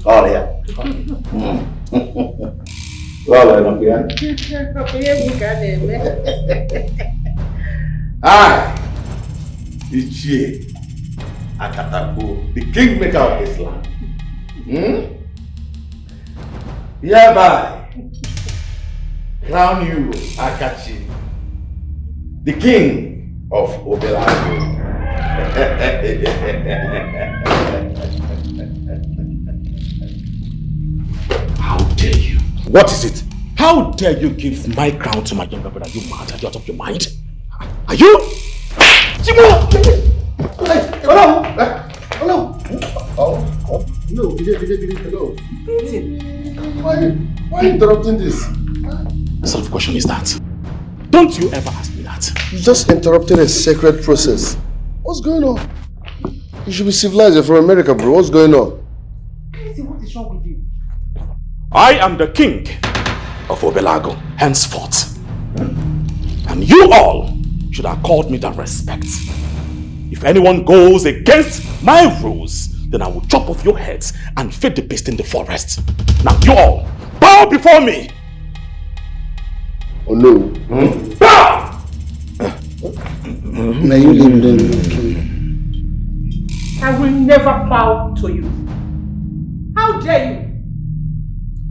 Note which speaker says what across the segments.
Speaker 1: Oh, yeah. Well, Ichie Akataku, the kingmaker of this land. Hereby, crown you Akachi, the king of Obelago. How dare you?
Speaker 2: What is it? How dare you give my crown to my younger brother? Are you mad? Are you out of your mind? Are you?
Speaker 1: Hello! Hello! Oh, no, hello. Why are you interrupting this?
Speaker 2: What sort of question is that? Don't you ever ask me that?
Speaker 3: You just interrupted a sacred process. What's going on? You should be civilized. You're from America, bro. What's going on?
Speaker 4: What is wrong with you?
Speaker 2: I am the king of Obelago, henceforth. And you all should have called me that respect. If anyone goes against my rules, then I will chop off your heads and feed the beast in the forest. Now you all, bow before me!
Speaker 3: Oh no.
Speaker 2: Bow!
Speaker 3: May you leave them.
Speaker 4: I will never bow to you. How dare you?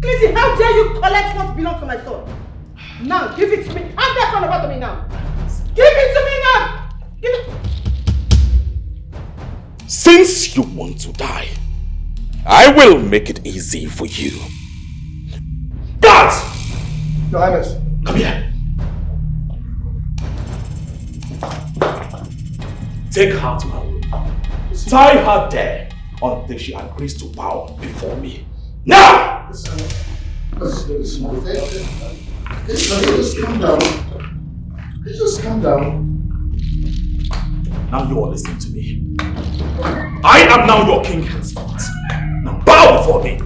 Speaker 4: Clissy, how dare you collect what belongs to my son? Now, give it to me. Hand that phone over to me now. Give it to me now! Give it.
Speaker 2: Since you want to die, I will make it easy for you. Guards!
Speaker 3: Your Highness.
Speaker 2: Come here. Take her to her room. Tie her there until she agrees to bow before me. Now!
Speaker 3: Just calm down. Just calm down.
Speaker 2: Now you all listen to me. I am now your king henceforth. Now bow before me.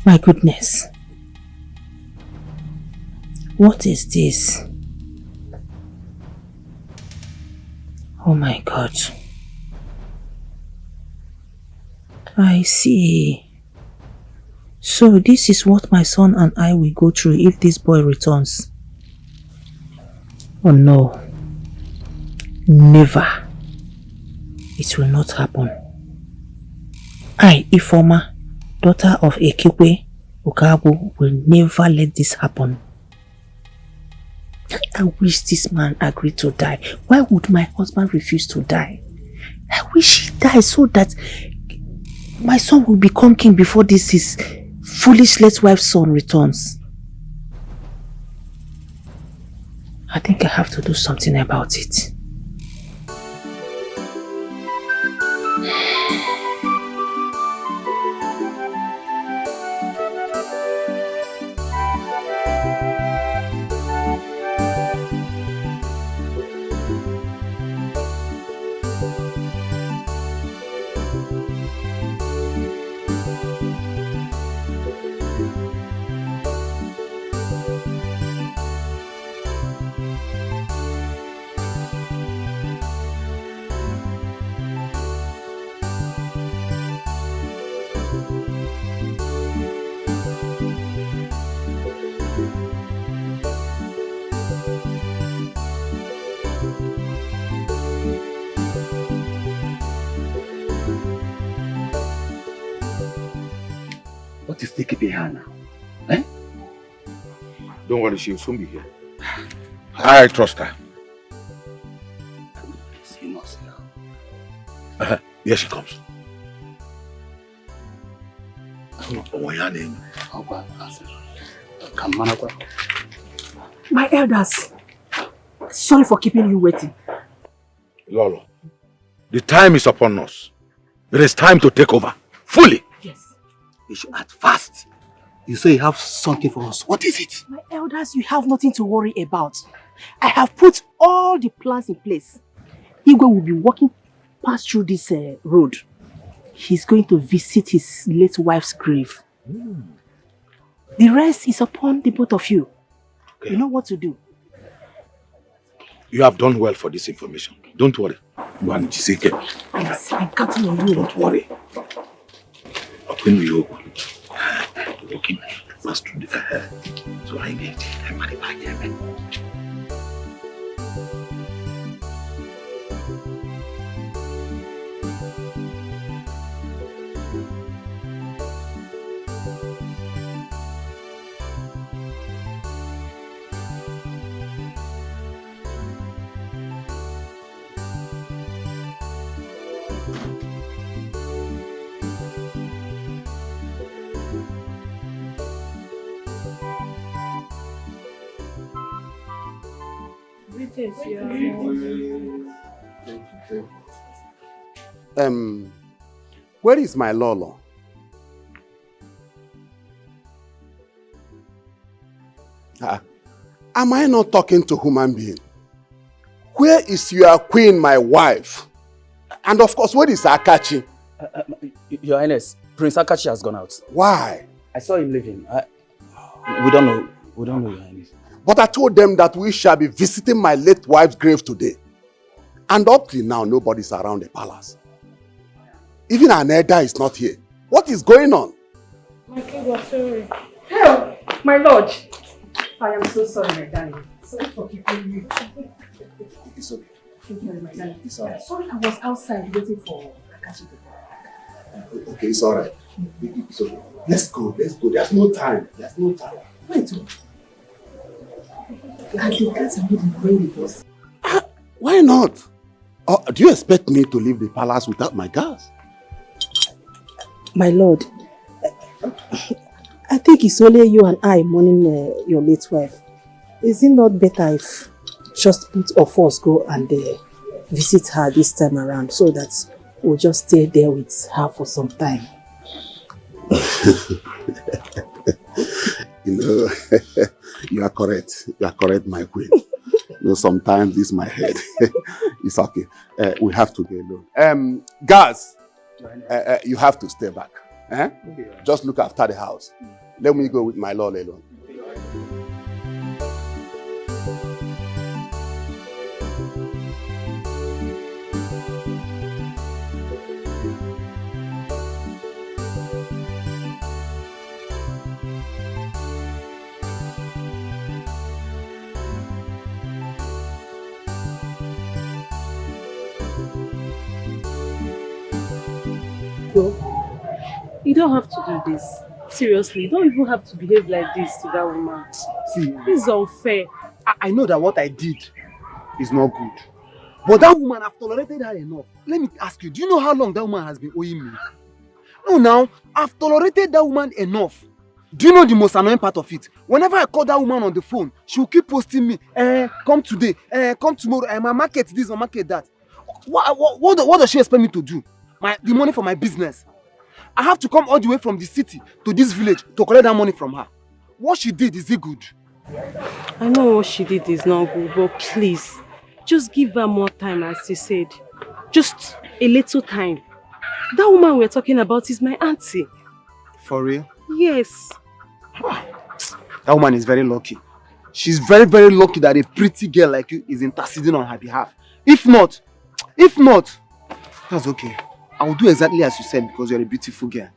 Speaker 4: My goodness. What is this? Oh my God. I see. So this is what my son and I will go through if this boy returns. Oh no. Never. It will not happen. I, Ifoma, daughter of Ekikwe Okabu, will never let this happen. I wish this man agreed to die. Why would my husband refuse to die? I wish he dies so that my son will become king before this his foolish late wife's son returns. I think I have to do something about it.
Speaker 5: What is taking her now? Eh?
Speaker 6: Don't worry, she'll soon be here. I trust her.
Speaker 5: You must know.
Speaker 6: Here she comes.
Speaker 4: My elders, sorry for keeping you waiting.
Speaker 6: Lolo, the time is upon us. It is time to take over. Fully.
Speaker 4: Yes.
Speaker 5: You should act fast. You say you have something for us. What is it?
Speaker 4: My elders, you have nothing to worry about. I have put all the plans in place. Igwe will be walking past through this road. He's going to visit his late wife's grave. The rest is upon the both of you. Okay. You know what to do.
Speaker 6: You have done well for this information. Don't worry.
Speaker 4: Yes, I'm counting on you.
Speaker 6: Don't worry. When we open, looking fast to the so I get I'm at the back here.
Speaker 7: Where is my Lolo? Am I not talking to human being? Where is your queen, my wife? And of course, where is Akachi?
Speaker 8: Your Highness, Prince Akachi has gone out.
Speaker 7: Why?
Speaker 8: I saw him leaving. We don't know. We don't know, Your Highness.
Speaker 7: But I told them that we shall be visiting my late wife's grave today. And up till now, nobody's around the palace. Even an elder is not here. What is going on?
Speaker 4: My king was sorry. Hell, my lord. I am so sorry, my darling. Sorry for keeping you.
Speaker 7: It's okay.
Speaker 4: Thank you, my darling.
Speaker 7: It's all right.
Speaker 4: Sorry, I was outside waiting for Akachi.
Speaker 7: Okay, it's all right. It's okay. Let's go. There's no time.
Speaker 4: Wait. I think that's a good way with us.
Speaker 7: Why not? Do you expect me to leave the palace without my guards?
Speaker 9: My lord, I think it's only you and I mourning your late wife. Is it not better if just both of us go and visit her this time around so that we'll just stay there with her for some time?
Speaker 7: You know, you are correct. You are correct, my queen. You know, sometimes this is my head. It's okay. We have to get alone. Guys, you have to stay back. Just look after the house. Let me go with my lord alone.
Speaker 9: You don't have to do this. Seriously, you don't even have to behave like this to that woman.
Speaker 5: See,
Speaker 9: this is unfair.
Speaker 5: I know that what I did is not good. But that woman, I've tolerated her enough. Let me ask you, do you know how long that woman has been owing me? No, now, I've tolerated that woman enough. Do you know the most annoying part of it? Whenever I call that woman on the phone, she will keep posting me, come today, come tomorrow, my market this, my market that. What does she expect me to do? The money for my business. I have to come all the way from the city to this village to collect that money from her. What she did, is it good?
Speaker 9: I know what she did is not good, but please, just give her more time, as you said. Just a little time. That woman we're talking about is my auntie.
Speaker 5: For real?
Speaker 9: Yes.
Speaker 5: That woman is very lucky. She's very, very lucky that a pretty girl like you is interceding on her behalf. If not, that's okay. I will do exactly as you said because you're a beautiful girl.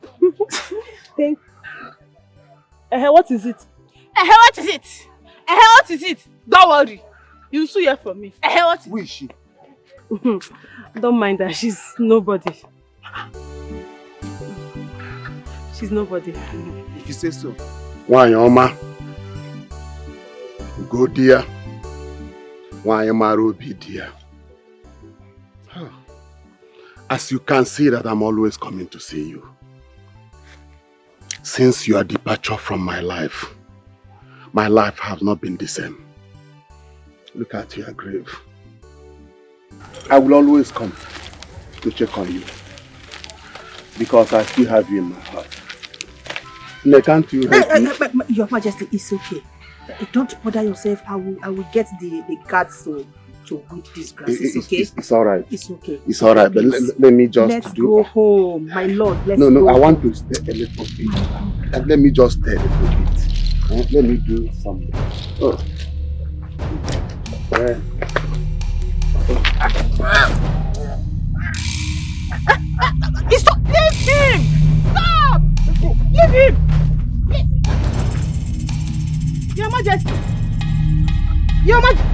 Speaker 9: Thank you. What is it?
Speaker 4: What is it? What is it? Don't worry. You'll soon hear from me. What is it?
Speaker 5: Who is she?
Speaker 9: Don't mind her. She's nobody. She's nobody.
Speaker 5: If you say so.
Speaker 3: Why, Oma? Go dear. Why am I Ruby dear? As you can see that I'm always coming to see you. Since your departure from my life has not been the same. Look at your grave. I will always come to check on you. Because I still have you in my heart. Can't you help me?
Speaker 9: Your Majesty, it's okay. Don't bother yourself. I will get the guards to weed this grass. It's okay?
Speaker 3: It's alright.
Speaker 9: It's okay.
Speaker 3: It's alright, but let me just
Speaker 9: Let's go home, my lord. Let's
Speaker 3: No,
Speaker 9: go
Speaker 3: I want
Speaker 9: home.
Speaker 3: to stay a little bit. Let me just stay a little bit. Let me do something. Oh.
Speaker 4: Stop! Leave him! Stop! Leave him! Your Majesty! Your Majesty!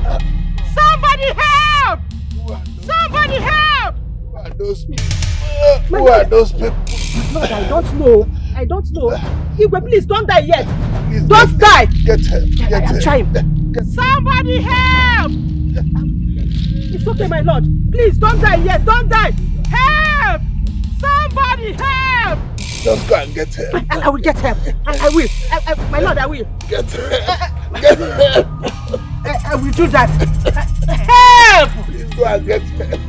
Speaker 4: Somebody help! Somebody help!
Speaker 3: Who are those people?
Speaker 9: Lord, I don't know. Igwe, please don't die yet.
Speaker 3: Please
Speaker 9: Don't die.
Speaker 3: Get help.
Speaker 9: I'm trying.
Speaker 4: Somebody help!
Speaker 9: It's okay, my lord. Please don't die yet. Don't die.
Speaker 4: Help! Somebody help!
Speaker 3: Just go and get help.
Speaker 9: I will get help. I will. My lord, I will.
Speaker 3: Get help. Get help.
Speaker 9: I will do that.
Speaker 4: Help!
Speaker 3: Please go and get help.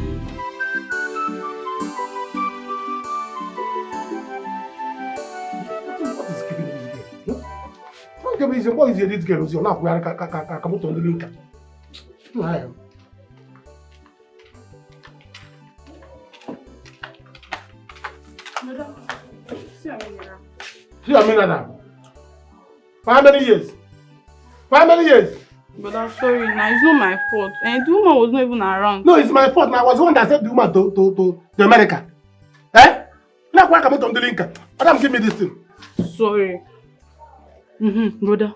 Speaker 1: What is this girl? You're not wearing a come on the link. See, I mean that. For how many years?
Speaker 10: But I'm sorry, now it's not my fault. And the woman was not even around.
Speaker 1: No, it's my fault. I was the one that sent the woman to America. Eh? Now why come on the link? Madam, give me this thing.
Speaker 10: Sorry. Brother,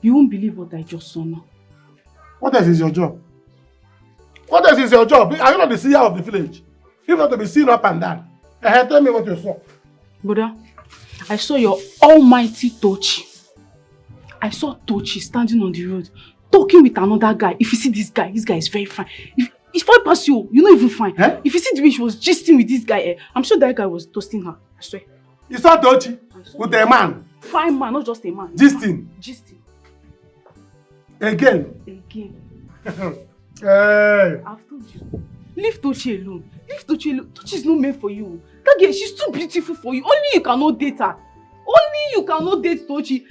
Speaker 10: you won't believe what I just saw now.
Speaker 1: What else is your job? What else is your job? Are you not the CEO of the village? You have to be seen up and down. Tell me what you saw.
Speaker 10: Brother, I saw your almighty Tochi. I saw Tochi standing on the road, talking with another guy. If you see this guy is very fine. If I pass you, you're not even fine. Eh? If you see the way she was gisting with this guy, I'm sure that guy was toasting her. I swear.
Speaker 1: You saw Tochi with a man?
Speaker 10: Fine man, not just a man.
Speaker 1: Gisting?
Speaker 10: Gisting.
Speaker 1: Again?
Speaker 10: Hey. I've told you. Leave Tochi alone. Tochi is not meant for you. That girl, she's too beautiful for you. Only you cannot date her. Only you cannot date Tochi.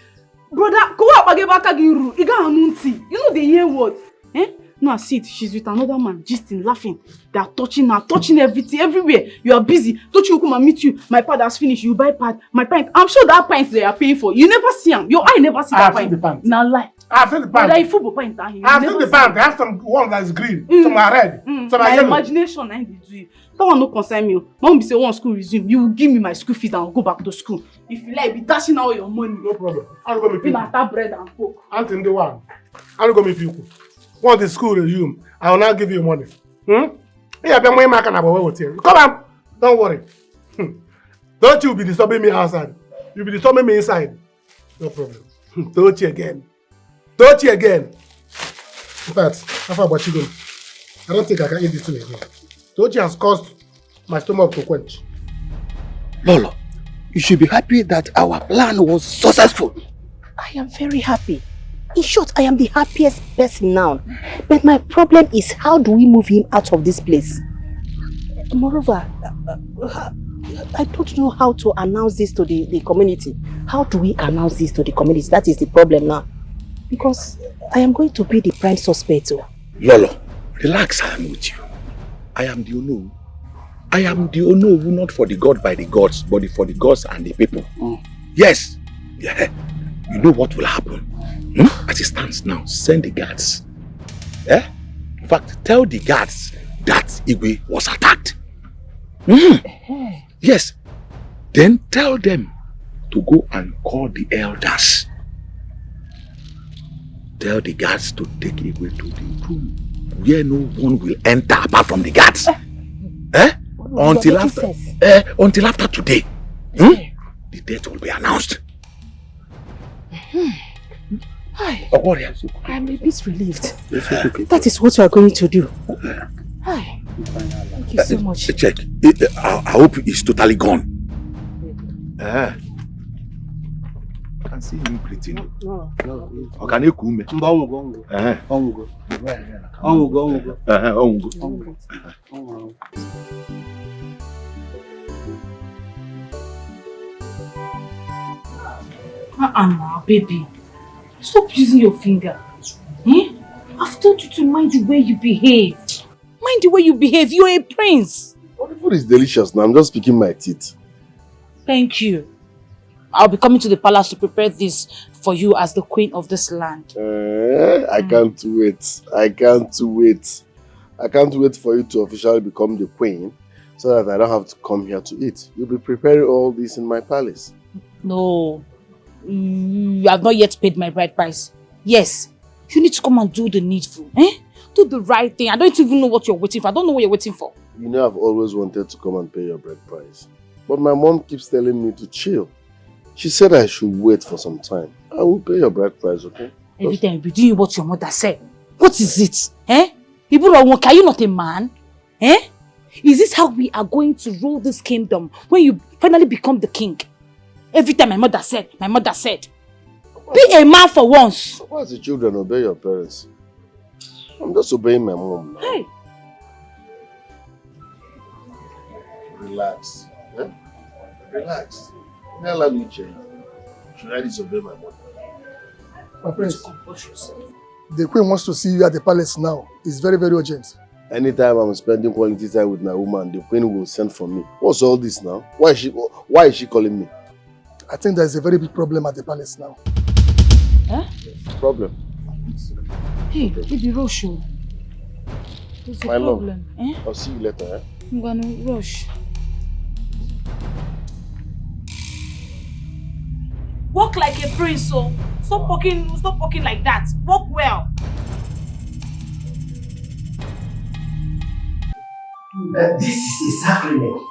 Speaker 10: Brother, go up again back again. You know the hear word. Eh? No, I see it. She's with another man, gisting, laughing. They are touching her, touching everything, everywhere. You are busy. Tochi will come and meet you. My pad has finished. You buy pad. My pint. I'm sure that pint they are paying for. You never see them. Your eye never see that pint.
Speaker 1: The pint.
Speaker 10: Now lie.
Speaker 1: I've seen the pant.
Speaker 10: But football pint.
Speaker 1: I've seen the pant. I have some one that is green, some are red, some are
Speaker 10: my
Speaker 1: yellow.
Speaker 10: Imagination, I do you. That one no concern me. Mom be say one school resume. You will give me my school fees and I'll go back to school. If you like, be dashing all your money.
Speaker 1: No problem. I'll go with you.
Speaker 10: That bread and coke.
Speaker 1: Until the one. I'll go with you. Once the school resume, I will now give you money. Yeah, but my can about what here. Come on, don't worry. Don't you be disturbing me outside. You be disturbing me inside. No problem. Don't you again. Don't you again. In fact, how far about chicken? I don't think I can eat this thing again. Don't you has caused my stomach to quench.
Speaker 6: Lolo, You should be happy that our plan was successful.
Speaker 9: I am very happy. In short, I am the happiest person now. But my problem is, how do we move him out of this place? Moreover, I don't know how to announce this to the community. How do we announce this to the community? That is the problem now. Because I am going to be the prime suspect.
Speaker 6: Lolo, relax, I am with you. I am the Ono. I am the Ono, not for the God by the gods, but for the gods and the people. Yes. Yeah. You know what will happen? As it stands now, send the guards. In fact, tell the guards that Igwe was attacked. Yes. Then tell them to go and call the elders. Tell the guards to take Igwe to the room where no one will enter apart from the guards. Until after today. The date will be announced.
Speaker 9: I'm a bit relieved. That is what you are going to do. Hi. Thank you so much.
Speaker 6: Check. I hope it's totally gone. I can see him breathing.
Speaker 5: No.
Speaker 6: Can you come?
Speaker 10: Baby. Stop using your finger. I've told you to mind the way you behave. Mind the way you behave. You're a prince.
Speaker 11: Oh, the food is delicious now. I'm just picking my teeth.
Speaker 10: Thank you. I'll be coming to the palace to prepare this for you as the queen of this land.
Speaker 11: I can't wait. I can't wait. I can't wait for you to officially become the queen so that I don't have to come here to eat. You'll be preparing all this in my palace.
Speaker 10: No. You have not yet paid my bride price. Yes. You need to come and do the needful. Do the right thing. I don't even know what you're waiting for. I don't know what you're waiting for.
Speaker 11: You know I've always wanted to come and pay your bride price. But my mom keeps telling me to chill. She said I should wait for some time. I will pay your bride price, okay?
Speaker 10: Every time you'll be doing what your mother said. What is it? Iburo, are you not a man? Is this how we are going to rule this kingdom when you finally become the king? Every time my mother said. Be a man for once.
Speaker 11: Why as the children obey your parents? I'm just obeying my mom now.
Speaker 10: Hey.
Speaker 11: Relax. Relax. Now let me change. Should I disobey my mother?
Speaker 12: My prince, the queen wants to see you at the palace now. It's very, very urgent.
Speaker 11: Anytime I'm spending quality time with my woman, the queen will send for me. What's all this now? Why is she calling me?
Speaker 12: I think there's a very big problem at the palace now.
Speaker 11: Problem?
Speaker 10: Hey, baby, rush. There's a
Speaker 11: my
Speaker 10: problem.
Speaker 11: Love. I'll see you later.
Speaker 10: I'm gonna rush. Walk like a prince, so stop walking like that. Walk well.
Speaker 13: This is a sacrament,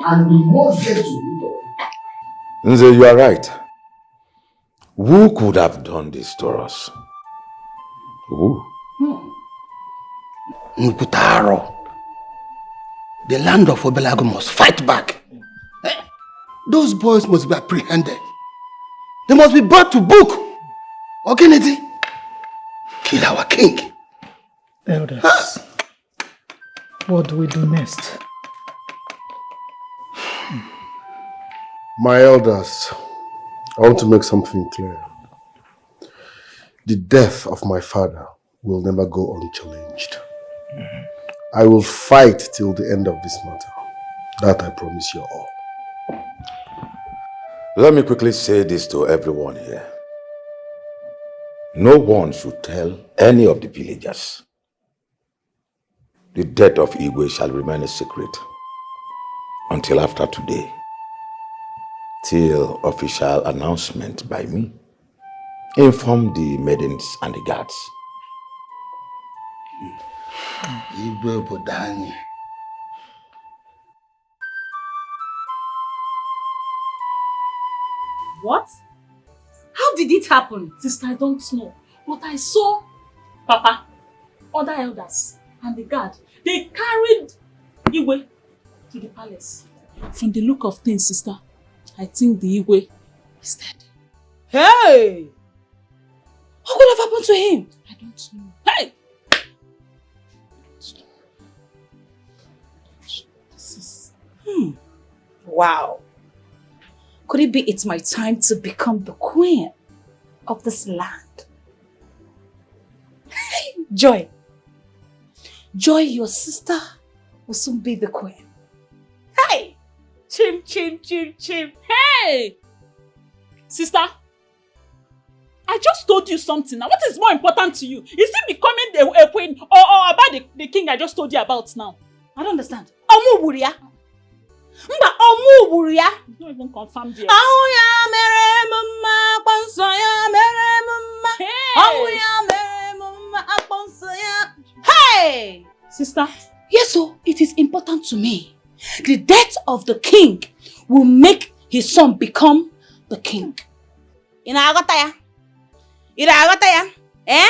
Speaker 13: and we must get to root of it.
Speaker 6: Nze, you are right. Who could have done this to us? Who?
Speaker 13: Nkutaro. The land of Obelago must fight back. Those boys must be apprehended. They must be brought to book. Okay, Niti? Kill our king.
Speaker 14: Elders, what do we do next?
Speaker 11: My elders, I want to make something clear. The death of my father will never go unchallenged. I will fight till the end of this matter. That I promise you all.
Speaker 6: Let me quickly say this to everyone here. No one should tell any of the villagers. The death of Igwe shall remain a secret until after today, till official announcement by me. Inform the maidens and the guards.
Speaker 13: Igwe Bodani.
Speaker 10: What? How did it happen? Sister, I don't know. But I saw Papa, other elders, and the guard. They carried Igwe to the palace. From the look of things, sister,
Speaker 15: I think the Igwe is dead.
Speaker 10: Hey!
Speaker 15: What could have happened to him? I don't know. Hey! Wow. Could it be it's my time to become the queen of this land? Hey, Joy. Joy, your sister, will soon be the queen. Hey! Chim, chim, chim, chim. Hey! Sister, I just told you something. Now, what is more important to you? Is it becoming a queen or about the king I just told you about now? I don't understand. Omuburia. Mba Omuburia. It's not even confirmed yet. Hey! Sister? Yes, so it is important to me. The death of the king will make his son become the king. Eh?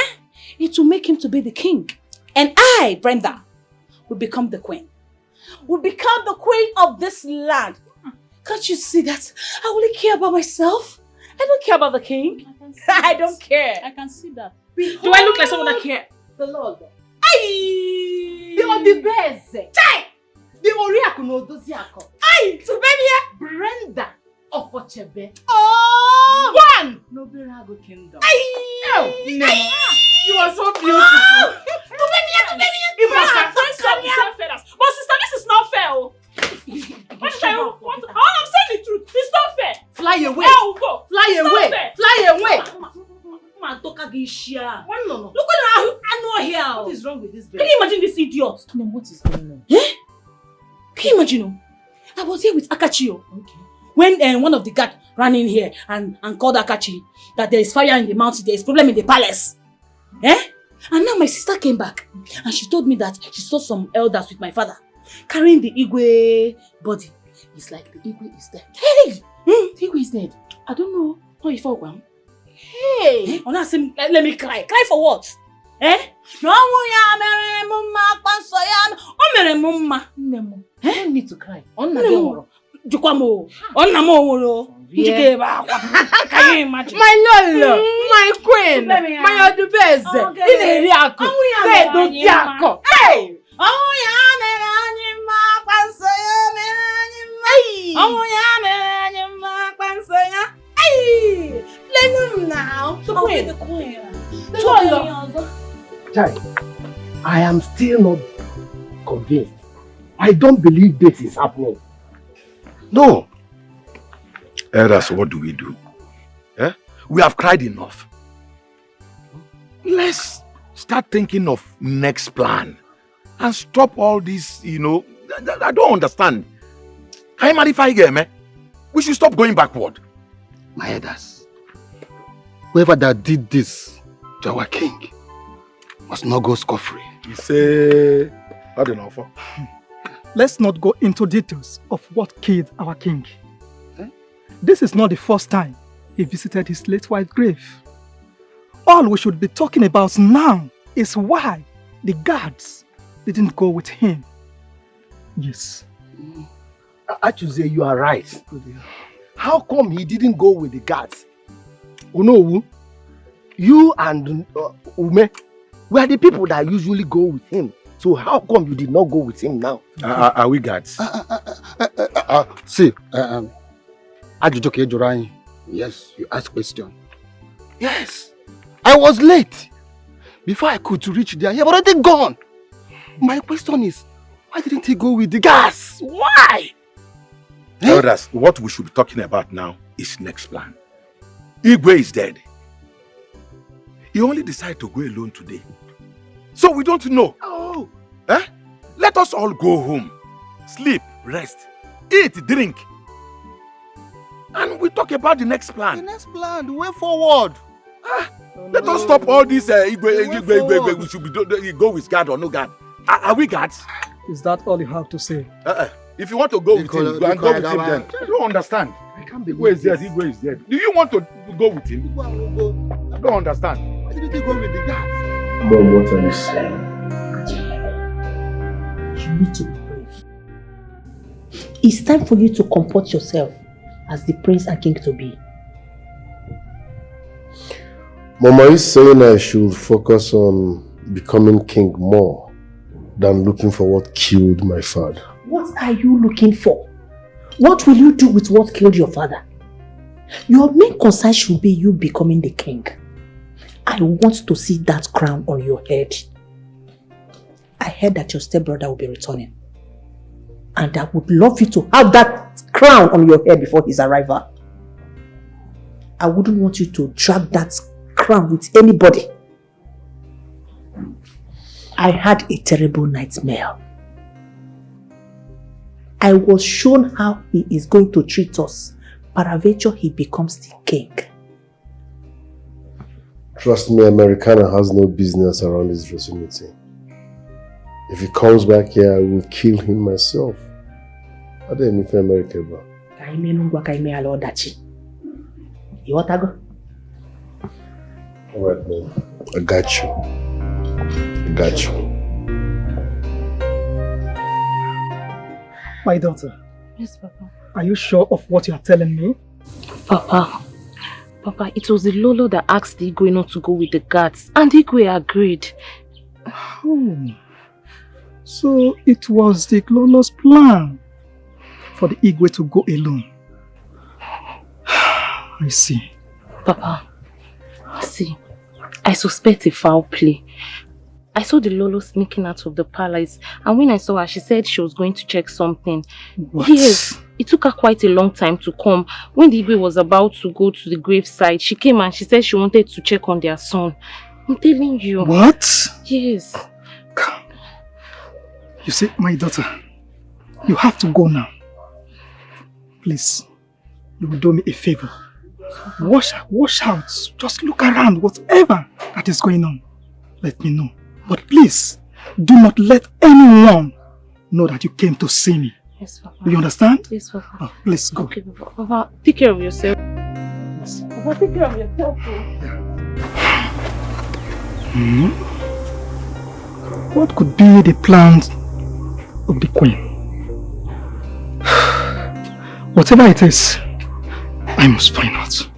Speaker 15: It will make him to be the king. And I, Brenda, will become the queen. Will become the queen of this land. Can't you see that? I only care about myself. I don't care about the king. I don't care. I can see that. Do I look like someone that cares?
Speaker 4: The Lord.
Speaker 15: Aye!
Speaker 4: The Odibeze. Chai! The Oriaku no Doziako.
Speaker 15: Aye! To be
Speaker 4: Brenda Okochebe.
Speaker 15: Oh! One!
Speaker 4: No Berago Kingdom.
Speaker 15: Aye!
Speaker 4: Oh, no. You are so beautiful.
Speaker 15: It must have done some feathers. But sister, this is not fair. I'm saying the truth. It's not fair.
Speaker 4: Fly away.
Speaker 15: I'll go.
Speaker 4: Fly away. Fly away.
Speaker 15: Look at how I know here.
Speaker 4: What is wrong with this baby?
Speaker 15: Can you imagine this idiot?
Speaker 4: No, what is going on?
Speaker 15: Eh? Can you imagine? I was here with Akachio. Okay. When one of the guards ran in here and called Akachi that there is fire in the mountain, there is problem in the palace. Eh? And now my sister came back and she told me that she saw some elders with my father carrying the Igwe body. It's like the Igwe is dead. Hey! The Igwe is dead. I don't know how you felt, well. Hey! Let me cry. Cry for what? Eh? No,
Speaker 4: you don't need to cry.
Speaker 15: Jukwamo. Can you imagine?
Speaker 4: My Lolo, my queen, my Odubeze, hey! Let him now.
Speaker 15: I'll be the queen.
Speaker 13: Chai, I am still not convinced. I don't believe this is happening.
Speaker 6: No. Elders, what do we do? Eh? We have cried enough. Let's start thinking of next plan and stop all this, I don't understand. We should stop going backward.
Speaker 13: My elders, whoever that did this to our king must not go scot-free.
Speaker 6: You say, I don't know.
Speaker 14: Let's not go into details of what killed our king. This is not the first time he visited his late wife's grave. All we should be talking about now is why the guards didn't go with him. Yes.
Speaker 13: Actually, you are right. How come he didn't go with the guards? Unowu, you and Ume were the people that usually go with him. So how come you did not go with him now?
Speaker 6: Are we guards?
Speaker 13: See, yes, you ask question. Yes, I was late. Before I could reach there, he had already gone. My question is, why didn't he go with the guards? Why?
Speaker 6: Elders, what we should be talking about now is next plan. Igwe is dead. He only decided to go alone today. So we don't know.
Speaker 13: Oh.
Speaker 6: Eh? Let us all go home. Sleep, rest, eat, drink. And we talk about the next plan.
Speaker 13: The next plan, the way forward.
Speaker 6: Let us stop all this Igwe. We should go with guard or no guard. Are we guards?
Speaker 14: Is that all you have to say?
Speaker 6: If you want to go with him, go and go with him then. I don't understand.
Speaker 13: I can't believe
Speaker 6: Igwe is dead, Igwe is dead. Do you want to go with him? I don't understand.
Speaker 13: Why didn't he go with the guards?
Speaker 11: Mom, what are you saying?
Speaker 9: You need to be brave. It's time for you to comport yourself
Speaker 16: as the prince and king to be.
Speaker 11: Mama is saying I should focus on becoming king more than looking for what killed my father.
Speaker 16: What are you looking for? What will you do with what killed your father? Your main concern should be you becoming the king. I want to see that crown on your head. I heard that your stepbrother will be returning. And I would love you to have that crown on your head before his arrival. I wouldn't want you to drag that crown with anybody. I had a terrible nightmare. I was shown how he is going to treat us. Peradventure, he becomes the king.
Speaker 11: Trust me, Americana has no business around this vicinity. If he comes back here, I will kill him myself. I don't even feel American.
Speaker 16: You want to go?
Speaker 11: Alright, man. I got you. I got you.
Speaker 14: My daughter.
Speaker 15: Yes, Papa.
Speaker 14: Are you sure of what you are telling me?
Speaker 15: Papa, it was the Lolo that asked the Igwe not to go with the guards, and the Igwe agreed.
Speaker 14: Oh. So it was the Lolo's plan for the Igwe to go alone. I see.
Speaker 15: Papa, see, I suspect a foul play. I saw the Lolo sneaking out of the palace, and when I saw her, she said she was going to check something.
Speaker 14: What?
Speaker 15: Yes, it took her quite a long time to come. When the Igwe was about to go to the graveside, she came and she said she wanted to check on their son. I'm telling you.
Speaker 14: What?
Speaker 15: Yes.
Speaker 14: You see, my daughter, you have to go now. Please, you will do me a favor. Wash out. Just look around. Whatever that is going on, let me know. But please, do not let anyone know that you came to see me.
Speaker 15: Yes, Papa.
Speaker 14: Do you understand?
Speaker 15: Yes, Papa.
Speaker 14: Oh, please go.
Speaker 15: Okay, Papa. Papa, take care of yourself. Yes. Papa, take care of yourself.
Speaker 14: What could be the plans of the queen? Whatever it is, I must find out.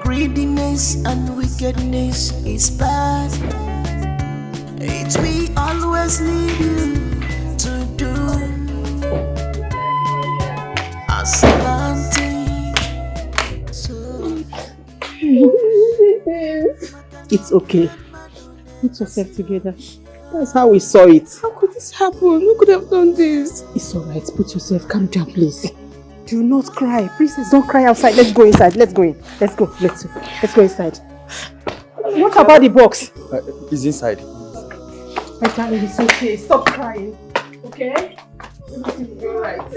Speaker 17: Greediness and wickedness is bad. It will always lead you to doom. As a man
Speaker 9: It's okay. Put yourself together. That's how we saw it.
Speaker 10: How could this happen? Who could have done this?
Speaker 9: It's alright. Put yourself. Calm down, please. Do not cry. Princess, don't cry outside. Let's go inside. Let's go in. Let's go. Let's go inside. What about the box?
Speaker 8: It's inside.
Speaker 9: My darling, it's okay. Stop crying. Okay? Everything will be alright.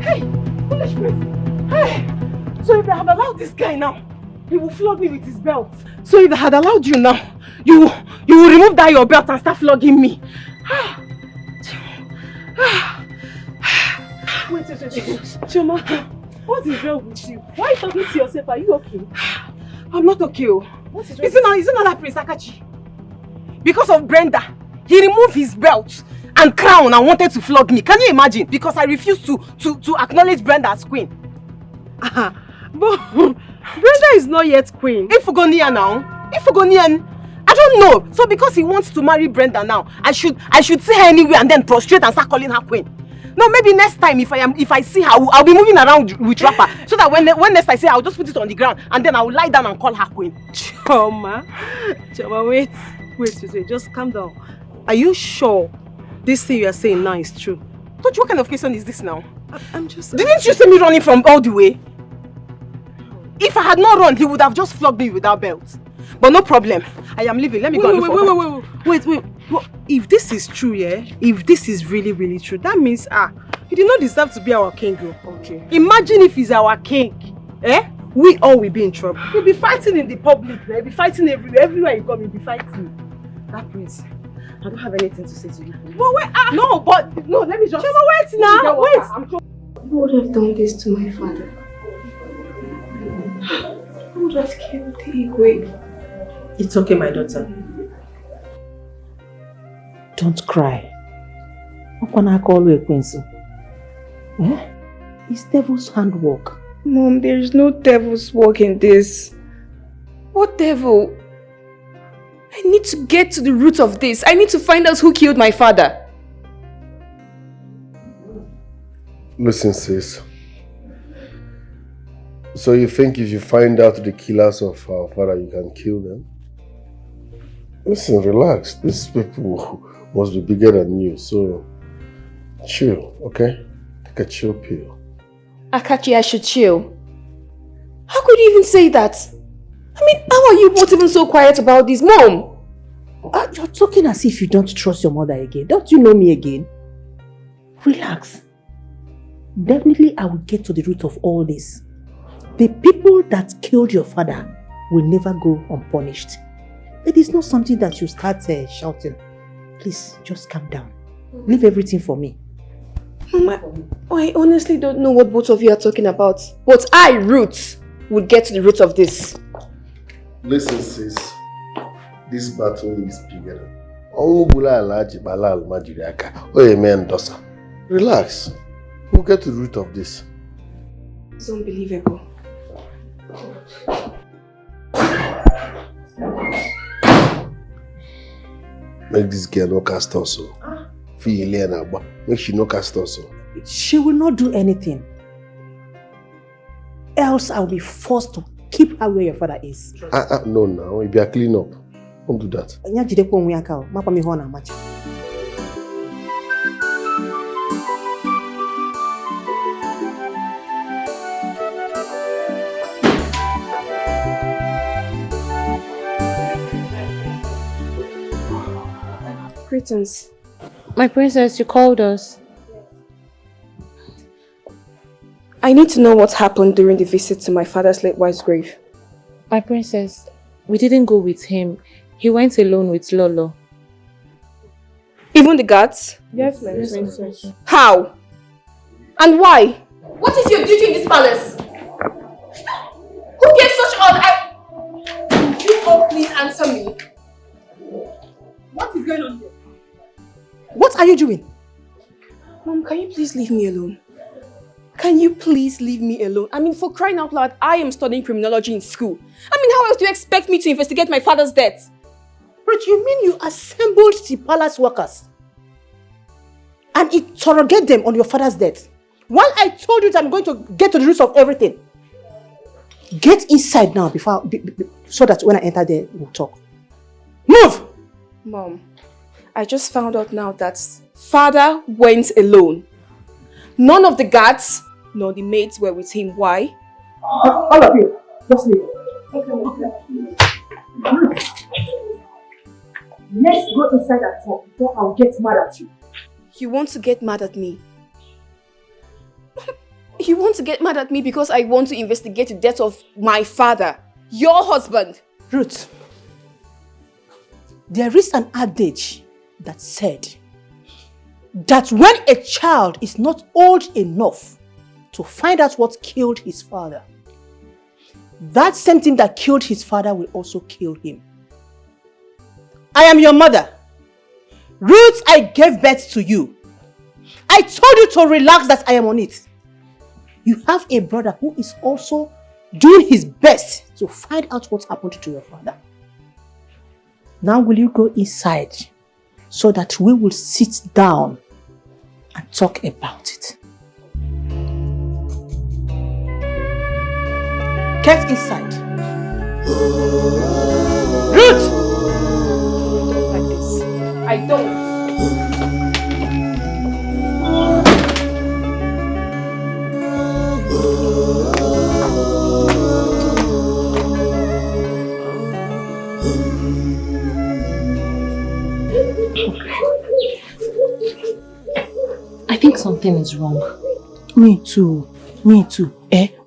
Speaker 10: Hey! Foolish prince! Hey! So if I had allowed this guy now, he will flog me with his belt. So if I had allowed you now, you will remove that your belt and start flogging me. Wait. Choma, what is wrong with you? Why are you talking to yourself? Are you okay? I'm not okay. What is wrong? Is it not that Prince Akachi? Because of Brenda, he removed his belt and crown and wanted to flog me. Can you imagine? Because I refused to acknowledge Brenda as queen.
Speaker 4: But Brenda is not yet queen.
Speaker 10: If we go near now,
Speaker 4: If you go near him, I don't know. So because he wants to marry Brenda now, I should see her anywhere and then prostrate and start calling her queen. No, maybe next time if I see her, I'll be moving around with rapper so that when next I see her, I'll just put it on the ground and then I'll lie down and call her queen.
Speaker 10: Choma, wait, just calm down. Are you sure this thing you are saying now is true?
Speaker 4: But what kind of question is this now?
Speaker 10: I'm just...
Speaker 4: Didn't you see me running from all the way? If I had not run, he would have just flogged me without belt. But no problem. I am leaving. Let me go.
Speaker 10: Wait. If this is true, yeah? If this is really, really true, that means, he did not deserve to be our king. Okay. Imagine if he's our king. We all will be in trouble.
Speaker 4: We'll be fighting in the public. We'll be fighting everywhere. Everywhere you come, you'll be fighting. That prince, I don't have anything to say to you.
Speaker 10: But wait,
Speaker 4: no, let me just...
Speaker 10: Choma, wait now, wait.
Speaker 18: Who would have done this to my father? Who would have killed the Igwe?
Speaker 16: It's okay, my daughter. Don't cry. It's devil's handwork.
Speaker 18: Mom, there is no devil's work in this. What devil? I need to get to the root of this. I need to find out who killed my father.
Speaker 11: Listen, sis. So you think if you find out the killers of our father, you can kill them? Listen, relax. These people must be bigger than you, so chill, okay? Take a chill pill.
Speaker 18: Akachi, I should chill. How could you even say that? I mean, how are you both even so quiet about this, Mom?
Speaker 16: You're talking as if you don't trust your mother again. Don't you know me again? Relax. Definitely, I will get to the root of all this. The people that killed your father will never go unpunished. It is not something that you start shouting. Please, just calm down. Leave everything for me.
Speaker 18: Mama, I honestly don't know what both of you are talking about. But I, Ruth, would get to the root of this.
Speaker 11: Listen, sis. This battle is bigger. Relax. We'll get to the root of this.
Speaker 18: It's unbelievable.
Speaker 11: Make this girl no cast also. Make she no cast also.
Speaker 16: She will not do anything. Else I will be forced to keep her where your father is.
Speaker 11: No, now. If you are clean up. Don't do that.
Speaker 18: Greetings. My princess, you called us. I need to know what happened during the visit to my father's late wife's grave.
Speaker 19: My princess, we didn't go with him. He went alone with Lolo.
Speaker 18: Even the guards?
Speaker 19: Yes, my princess.
Speaker 18: How? And why? What is your duty in this palace? Who gave such order? Could you all please answer me?
Speaker 4: What is going on here?
Speaker 16: What are you doing?
Speaker 18: Mom, can you please leave me alone? Can you please leave me alone? I mean, for crying out loud, I am studying criminology in school. I mean, how else do you expect me to investigate my father's death?
Speaker 16: But you mean you assembled the palace workers and interrogate them on your father's death? While I told you that I'm going to get to the roots of everything. Get inside now so that when I enter there, we'll talk. Move!
Speaker 18: Mom, I just found out now that father went alone. None of the guards nor the maids were with him. Why?
Speaker 16: All of you, just leave. Okay. Let's go inside and talk before I'll get mad at you.
Speaker 18: You want to get mad at me? You want to get mad at me because I want to investigate the death of my father, your husband.
Speaker 16: Ruth, there is an adage that said that when a child is not old enough to find out what killed his father, that same thing that killed his father will also kill him. I am your mother. Ruth, I gave birth to you. I told you to relax that I am on it. You have a brother who is also doing his best to find out what happened to your father. Now will you go inside so that we will sit down and talk about it? Get inside.
Speaker 18: Ruth! Don't like this. I don't.
Speaker 19: I think something is wrong.
Speaker 16: Me too. Me too.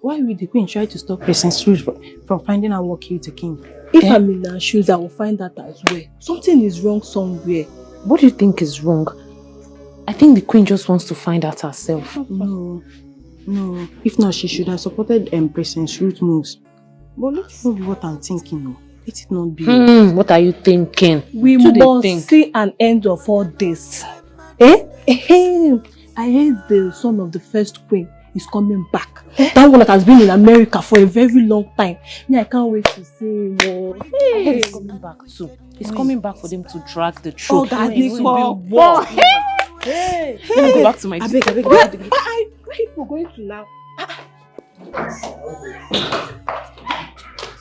Speaker 16: Why will the queen try to stop Princess Ruth from finding out what killed the king?
Speaker 9: If I'm in her shoes, I will find that as well. Something is wrong somewhere.
Speaker 19: What do you think is wrong? I think the queen just wants to find out herself.
Speaker 16: No. If not, she should have supported Princess Ruth's moves. But let's not be what I'm thinking. No. Let it not be.
Speaker 19: What are you thinking?
Speaker 9: We must see an end of all this. I heard the son of the first queen is coming back. That one that has been in America for a very long time. I can't wait to see him.
Speaker 19: I heard he's coming back too. He's coming back for them to drag the throne.
Speaker 9: Oh, that is
Speaker 19: war.
Speaker 9: Hey!
Speaker 19: Let me go back to my
Speaker 9: Where people going to now?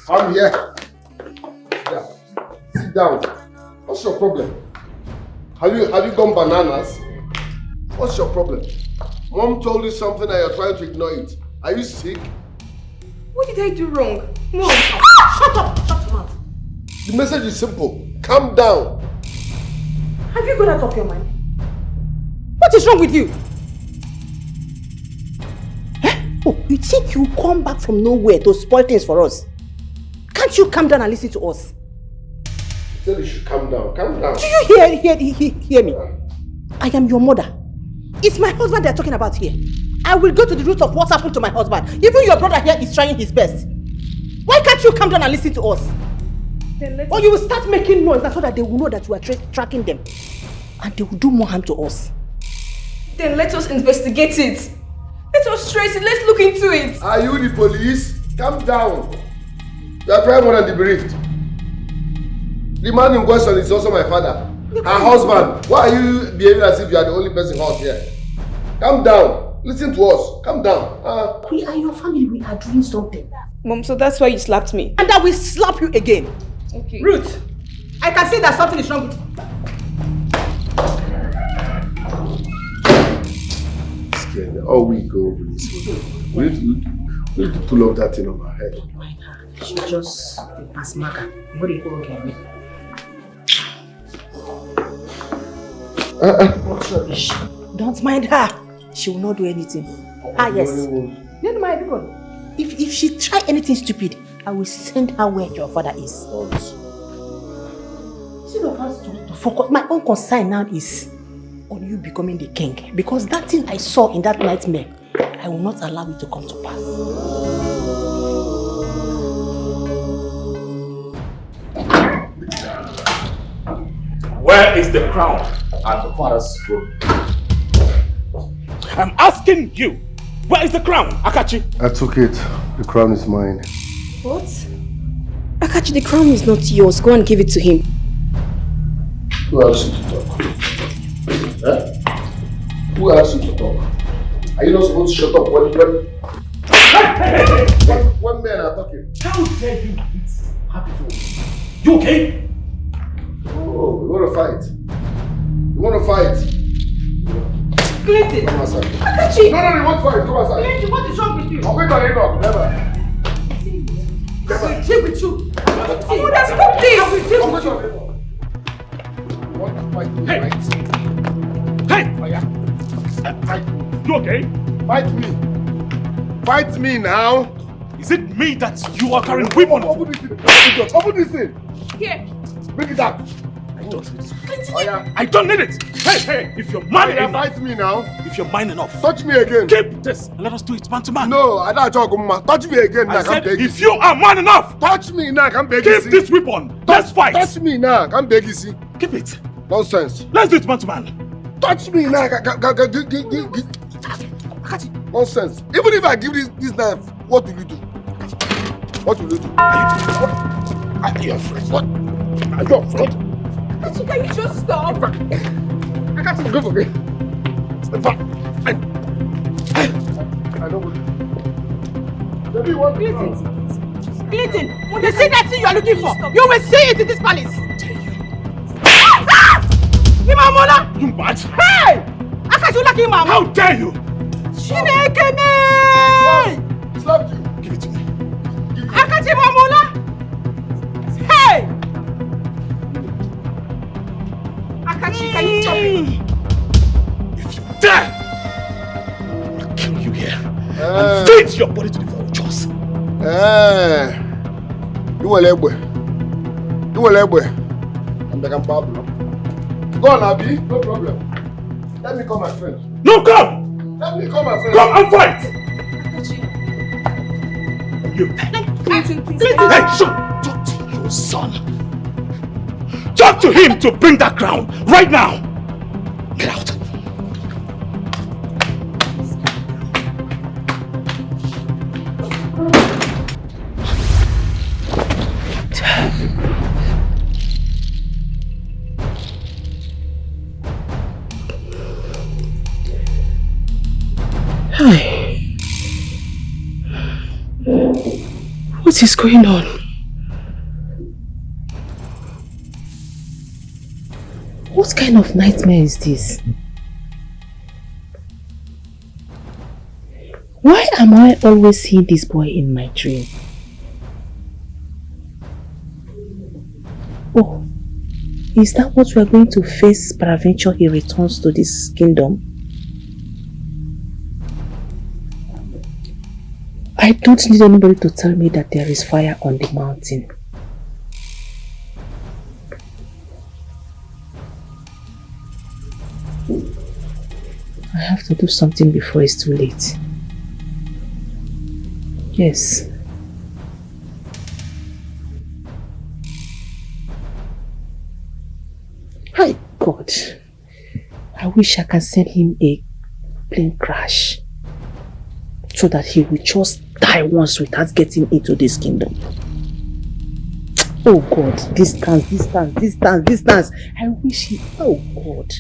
Speaker 11: I'm here. Yeah. Sit down. What's your problem? Have you gone bananas? What's your problem? Mom told you something and you're trying to ignore it. Are you sick?
Speaker 18: What did I do wrong? Mom!
Speaker 11: Shut up! Shut your mouth. The message is simple. Calm down.
Speaker 18: Have you got out of your mind? What is wrong with you?
Speaker 16: Oh, you think you come back from nowhere to spoil things for us? Can't you calm down and listen to us?
Speaker 11: I said you should calm down. Calm down.
Speaker 16: Do you hear me? I am your mother. It's my husband they're talking about here. I will go to the root of what happened to my husband. Even your brother here is trying his best. Why can't you come down and listen to us? Or you will start making noise so that they will know that we are tracking them. And they will do more harm to us.
Speaker 18: Then let us investigate it. Let us trace it. Let's look into it.
Speaker 11: Are you the police? Calm down. You are trying more than the bereaved. The man in question is also my father. Her husband. Why are you behaving as if you are the only person hurt here? Calm down. Listen to us. Calm down.
Speaker 16: We are your family. We are doing something.
Speaker 18: Mom, so that's why you slapped me.
Speaker 16: And I will slap you again.
Speaker 18: Okay.
Speaker 16: Ruth, I can see that something is wrong with
Speaker 11: you. Oh, we go, please. We need to pull off that thing on our head.
Speaker 16: She just pass marker. What do you go again? What rubbish? Don't mind her. She will not do anything. Yes. Never mind her. If she try anything stupid, I will send her where your father is. Instead of us to focus, my own concern now is on you becoming the king. Because that thing I saw in that nightmare, I will not allow it to come to pass.
Speaker 2: Where is the crown and the father's throne? I'm asking you, where is the crown, Akachi?
Speaker 11: I took it. The crown is mine.
Speaker 18: What? Akachi, the crown is not yours. Go and give it to him.
Speaker 11: Who asked you to talk? Who asked you to talk? Are you not supposed to shut up when men are talking?
Speaker 2: How dare you eat happy food? You okay?
Speaker 11: Oh, you want to fight? You want to fight?
Speaker 18: Clinton!
Speaker 11: Come outside.
Speaker 18: Akachi!
Speaker 11: No, you want to fight? Come outside.
Speaker 18: Clinton, what is wrong with you?
Speaker 11: I'm going to hang up. Never.
Speaker 18: I will deal with you. Mother, stop this! I will deal with you.
Speaker 11: You want to fight me,
Speaker 2: right? Hey! You okay?
Speaker 11: Fight me. Fight me now.
Speaker 2: Is it me that you are carrying weapons?
Speaker 11: Open this thing. Open this thing.
Speaker 18: Here.
Speaker 11: Bring it down.
Speaker 2: I don't need it. I don't need it. Hey, if you're man enough.
Speaker 11: Fight me now.
Speaker 2: If you're man enough.
Speaker 11: Touch me again.
Speaker 2: Keep this and let us do it man to man.
Speaker 11: No, I don't talk man. Touch me again now.
Speaker 2: I said, if you are man enough.
Speaker 11: Touch me now. I can't beg you.
Speaker 2: Keep this weapon. Let's fight.
Speaker 11: Touch me now. I can't beg you. See.
Speaker 2: Keep it.
Speaker 11: Nonsense.
Speaker 2: Let's do it man to man.
Speaker 11: Touch me now. Nonsense. Even if I give this knife, what will you do? What will you do?
Speaker 2: Are you afraid?
Speaker 11: What?
Speaker 4: Akachi, can you just stop? Akachi,
Speaker 11: go for me. I don't want
Speaker 4: Clinton, when you see that thing you are looking for, you will see it in this palace. Imamola!
Speaker 2: You mad?
Speaker 4: Hey! Akachi, you like Imam?
Speaker 2: How dare you?
Speaker 4: Chineke me!
Speaker 11: Slapped you.
Speaker 2: Give it to me.
Speaker 4: Akachi Imamola! Hey! Akachi, can you stop it?
Speaker 2: If you dare, I'll kill you here and feed your body to the vultures.
Speaker 11: You will egbe. You will egbe. I'm like Pablo. Go on, Abi. No problem. Let me call my friend.
Speaker 2: No, come!
Speaker 11: Let me call my friend.
Speaker 2: Come and fight! You.
Speaker 4: Clinton, please.
Speaker 2: Hey, shut! Talk to your son. Talk to him to bring that crown right now. Get out.
Speaker 16: What is going on? What kind of nightmare is this? Why am I always seeing this boy in my dream? Oh, is that what we are going to face peradventure he returns to this kingdom? I don't need anybody to tell me that there is fire on the mountain. I have to do something before it's too late. Yes. My God. I wish I can send him a plane crash so that he will just die once without getting into this kingdom. Oh God, distance. I wish he... Oh God.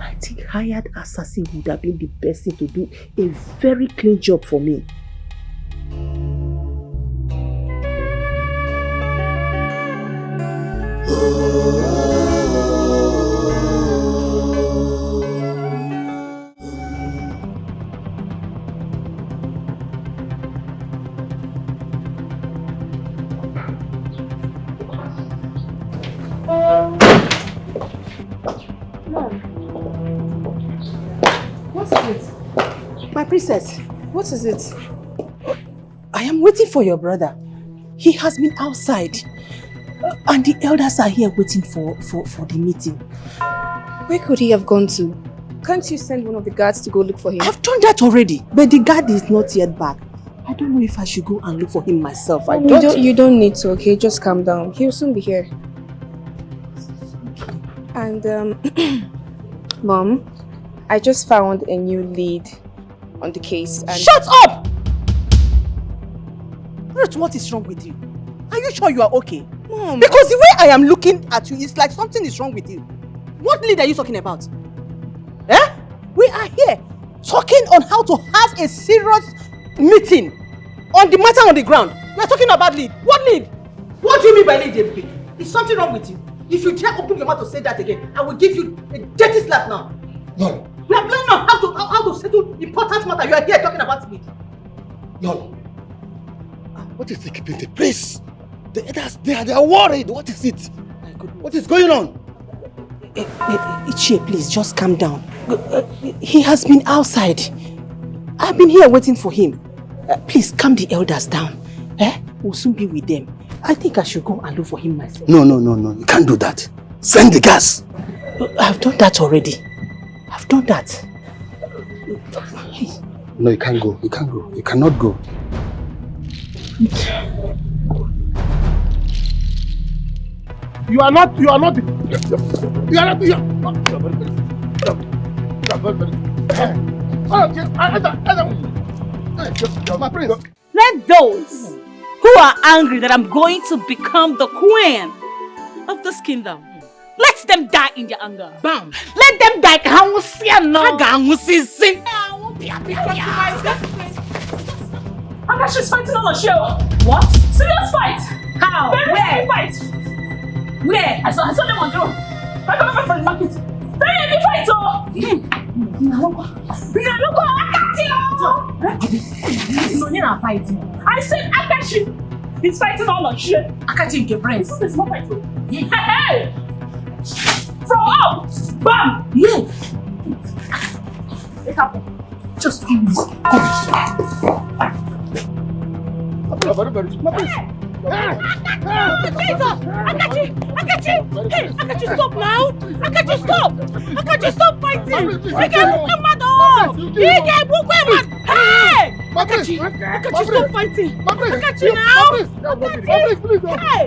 Speaker 16: I think hired assassin would have been the best thing to do a very clean job for me.
Speaker 4: My princess, what is it?
Speaker 9: I am waiting for your brother. He has been outside. And the elders are here waiting for the meeting.
Speaker 18: Where could he have gone to? Can't you send one of the guards to go look for him?
Speaker 9: I've done that already, but the guard is not yet back. I don't know if I should go and look for him myself.
Speaker 18: You don't need to, okay? Just calm down. He'll soon be here. And, Mom, I just found a new lead on the case. And
Speaker 9: Shut up! Ruth, what is wrong with you? Are you sure you are okay?
Speaker 18: Mom.
Speaker 9: Because the way I am looking at you, it's like something is wrong with you. What lead are you talking about? Eh? We are here talking on how to have a serious meeting on the matter on the ground. We are talking about lead. What lead? What do you mean by lead, JP? Is something wrong with you? If you dare open your mouth to say that again, I will give you a dirty slap now.
Speaker 13: No.
Speaker 9: We are planning on how to settle important matter. You are here talking about lead.
Speaker 13: No. What is keeping the place? The others, they are worried. What is it? What is going on?
Speaker 9: Ichie, please, just calm down. He has been outside. I've been here waiting for him. Please, calm the elders down. We'll soon be with them. I think I should go and look for him myself.
Speaker 13: No. You can't do that. Send the gas.
Speaker 9: I've done that already. I've done that.
Speaker 13: No, you can't go. You can't go. You cannot go.
Speaker 1: You are not.
Speaker 11: My prince.
Speaker 15: Let those who are angry that I'm going to become the queen of this kingdom. Let them die in their anger. Bam. Let them die.
Speaker 20: She's fighting on a show. What? Serious fight. How? Very fight. Where? I saw them on the road. I come over from the market. Very heavy fight, oh! I said Akachi is fighting all on shit. Akachi in Gabriel. It's not fighting. Hey! From up! Bam! Yeah! Wake up. Just come. Jesus! Akachi! Hey, Akachi, stop now! Akachi, stop! Akachi, stop fighting! Hey! Akachi, stop fighting! Akachi, now! Hey!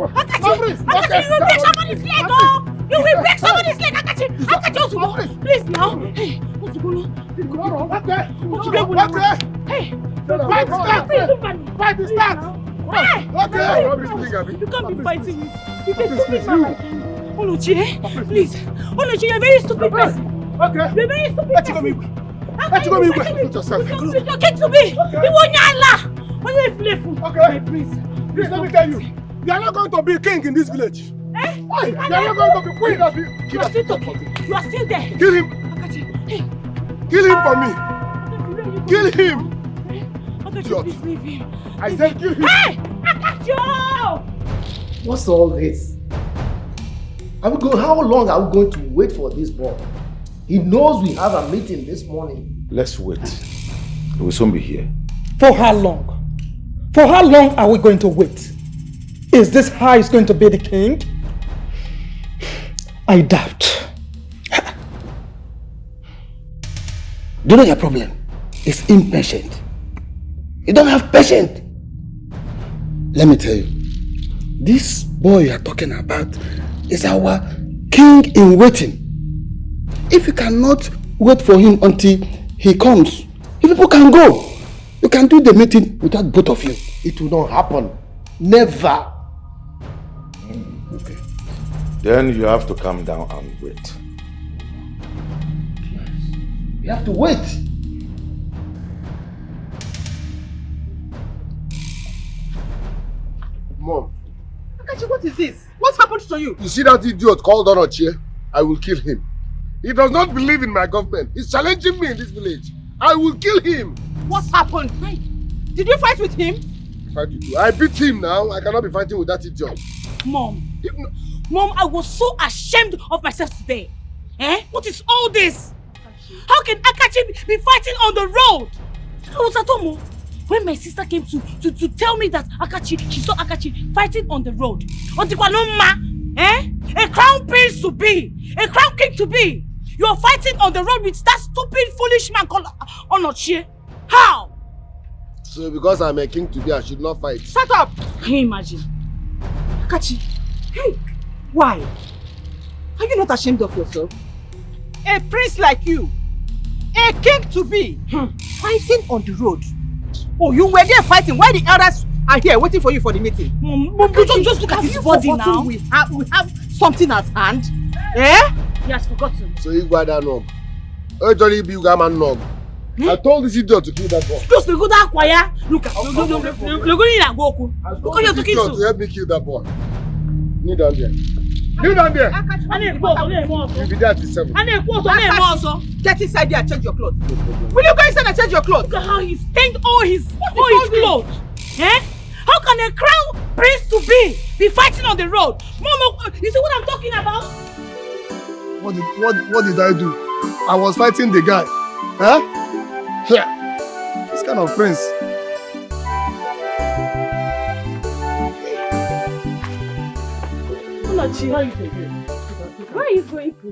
Speaker 20: Akachi, you will break somebody's leg, oh! You will break somebody's leg, Akachi! Akachi, please now! Hey, what's going on? Hey! Fight start! Fight start! Hey! You can't be fighting this. You can stupid man like you. Oluchi, please. Oluchi, you're a very stupid person. Okay. You're a very stupid person. Let you go me. Put yourself. You get to me. You won't yalla. Okay. Please, let me tell you. You are not going to be king in this village. Eh? You are not going to be queen of it. You are still talking. You are still there. Kill him. Kill him for me. Kill him. Please leave him. I said kill him. Hey! Akachi!
Speaker 21: What's all this? How long are we going to wait for this boy? He knows we have a meeting this morning.
Speaker 6: Let's wait. He will soon be here.
Speaker 14: For how long? For how long are we going to wait? Is this how he's going to be the king? I doubt.
Speaker 13: Do you know your problem? It's impatient. You don't have patience. Let me tell you, this boy you are talking about is our king in waiting. If you cannot wait for him until he comes, you people can go. You can do the meeting without both of you.
Speaker 21: It will not happen. Never.
Speaker 6: Okay. Then you have to calm down and wait.
Speaker 21: You have to wait.
Speaker 12: Mom.
Speaker 4: Akachi, what is this? What's happened to you?
Speaker 12: You see that idiot called Onochie? I will kill him. He does not believe in my government. He's challenging me in this village. I will kill him.
Speaker 4: What's happened? Did you fight with him?
Speaker 12: Fight with you. I beat him now. I cannot be fighting with that idiot.
Speaker 15: Mom, I was so ashamed of myself today. Eh? What is all this? How can Akachi be fighting on the road? I was at home. When my sister came to tell me that she saw Akachi fighting on the road. Eh? A crown prince to be, a crown king to be. You are fighting on the road with that stupid, foolish man called Onochie. How?
Speaker 12: So because I'm a king today, I should not fight.
Speaker 4: Shut up!
Speaker 15: Can you imagine?
Speaker 4: Akachi, hey, why? Are you not ashamed of yourself? A prince like you, a king to be, fighting on the road. Oh, you were there fighting while the elders are here waiting for you for the meeting.
Speaker 15: Mom, just look at his body now.
Speaker 4: We have something at hand. Eh?
Speaker 15: He has forgotten.
Speaker 12: So you go that nog. I told this idiot to kill that boy.
Speaker 15: Just go that choir. Look at look at you talking
Speaker 12: to help me kill that boy. Kneel down there. Kneel down there. You'll be there at 7.
Speaker 4: Get inside there and change your clothes. Will you go inside and change your clothes?
Speaker 15: Look at how he stained all his clothes. Eh? How can a crown prince to be fighting on the road? Mom, you see what I'm talking about?
Speaker 12: What did I do? I was fighting the guy. Huh? Yeah. This kind of prince.
Speaker 4: How you doing? Where are you going to?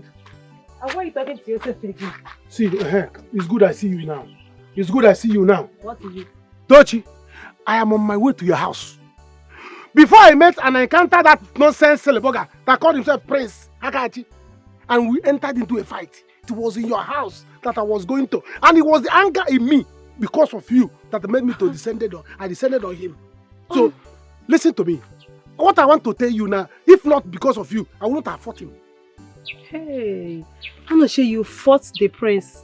Speaker 4: And why are you talking to yourself again?
Speaker 1: See, it's good I see you now. It's good I see you now.
Speaker 4: What is it?
Speaker 1: Dochi, I am on my way to your house. Before I met and I encountered that nonsense Seleboga that called himself Prince Akachi, and we entered into a fight. It was in your house that I was going to. And it was the anger in me because of you that made me to I descended on him. So, listen to me. what I want to tell you now, if not because of you, I wouldn't have fought him.
Speaker 10: Hey, I'm not sure you fought the prince.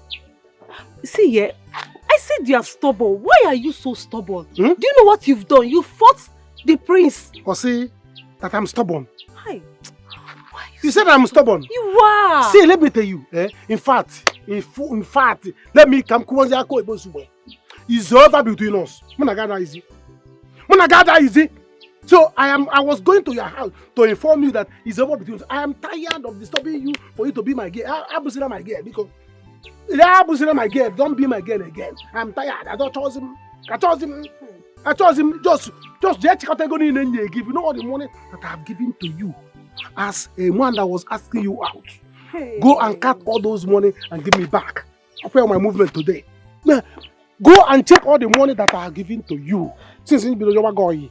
Speaker 10: See here, I said you are stubborn. Why are you so stubborn? Do you know what you've done? You fought the prince.
Speaker 1: Or say that I'm stubborn.
Speaker 10: Hi.
Speaker 1: You said I'm stubborn.
Speaker 10: You are.
Speaker 1: See, let me tell you. In fact, let me come. It's over between us. So I was going to your house to inform you that it's over between us. I am tired of disturbing you for you to be my girl. I'm my girl because my girl. Don't be my girl again. I'm tired. I don't trust him. I chose him. Just check out give. You know all the money that I have given to you as a man that was asking you out.
Speaker 10: Hey.
Speaker 1: Go and cut all those money and give me back. I'll pay my movement today. Now, go and check all the money that I have given to you since you belong to or you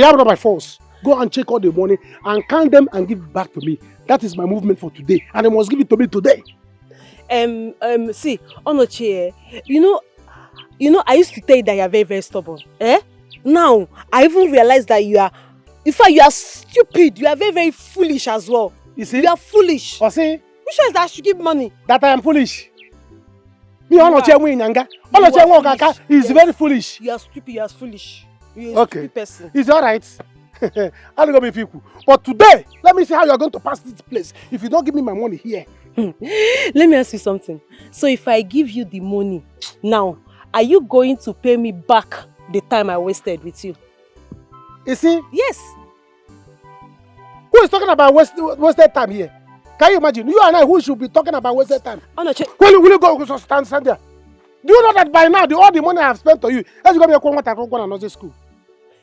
Speaker 1: have it by force. Go and check all the money and count them and give it back to me. That is my movement for today, and they must give it to me today.
Speaker 10: See, Onochie, you know, I used to tell you that you are very, very stubborn. Now, I even realized that you are, in fact, you are stupid. You are very, very foolish as well.
Speaker 1: You see?
Speaker 10: You are foolish.
Speaker 1: Or see?
Speaker 10: Which one is that I should give money?
Speaker 1: That I am foolish. Me, Onochie is very foolish.
Speaker 10: You are stupid. You are foolish. You are a stupid person.
Speaker 1: It's alright. I'll go with people. But today, let me see how you are going to pass this place if you don't give me my money here.
Speaker 10: Let me ask you something. So if I give you the money now, are you going to pay me back the time I wasted with you?
Speaker 1: You see?
Speaker 10: Yes.
Speaker 1: Who is talking about wasted time here? Can you imagine? You and I who should be talking about wasted time?
Speaker 10: Will
Speaker 1: you go stand there? Do you know that by now all the money I have spent on you, as you go to another school?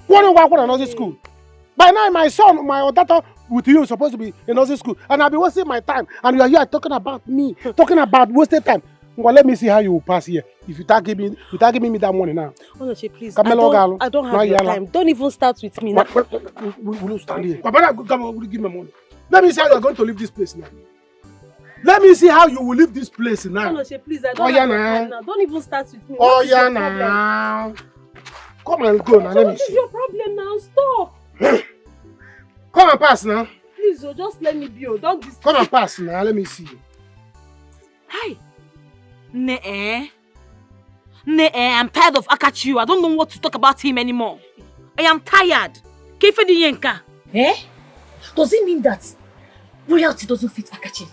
Speaker 1: Another school. By now my son, my daughter with you is supposed to be in another school, and I'll be wasting my time. And you are here talking about me, talking about wasted time. Well, let me see how you will pass here. If you start giving me that money now.
Speaker 10: Onoche, please. I don't have your time. Don't even start with me now.
Speaker 1: Will you stand here? Come on, will you give me money? Let me see how you are going to leave this place now. Let me see how you will leave this place now.
Speaker 10: Onoche, please. I don't have your time now. Don't even start with me. What is your problem?
Speaker 1: Come and go now. Let me
Speaker 10: what is your problem now? Stop.
Speaker 1: Come and pass now.
Speaker 10: Please, just let me be. Don't disturb.
Speaker 1: Come and pass now. Let me see you.
Speaker 15: Hi. I'm tired of Akachi. I don't know what to talk about him anymore. I am tired.
Speaker 16: Does it mean that royalty doesn't fit Akachi?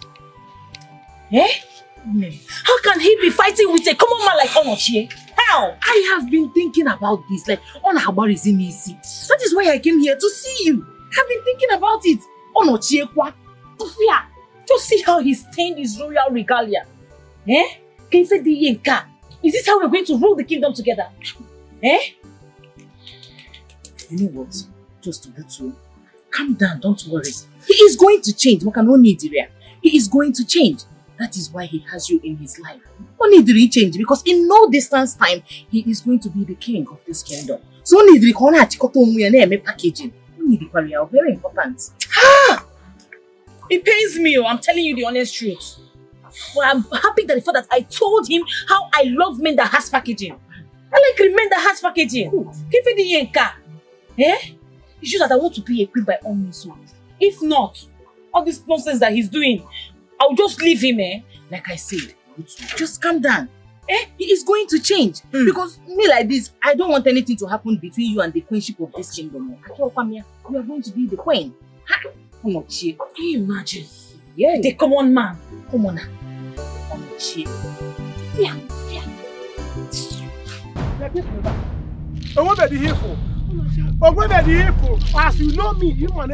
Speaker 16: How can he be fighting with a common man like Onochie? How? I have been thinking about this. Like, Onahabar is in easy. That is why I came here to see you. I've been thinking about it. Onochie kwa. Just see how he stained his royal regalia. Is this how we're going to rule the kingdom together? You know what? Just to go to calm down, don't worry. He is going to change. He is going to change. That is why he has you in his life. Only the change because in no distance time he is going to be the king of this kingdom. So only the packaging. Only the barrier very important. It pains me. I'm telling you the honest truth. But I'm happy that the fact that I told him how I love men that has packaging. I like men that has packaging. It's just that I want to be a queen by all means. If not, all this nonsense that he's doing, I'll just leave him. Like I said, just calm down. He is going to change. Because me like this, I don't want anything to happen between you and the queenship of this kingdom. You are going to be the queen. Can you imagine? Yeah. The common man. Commoner. Yeah.
Speaker 1: What are you here for? What are you here for? As you know me, you man,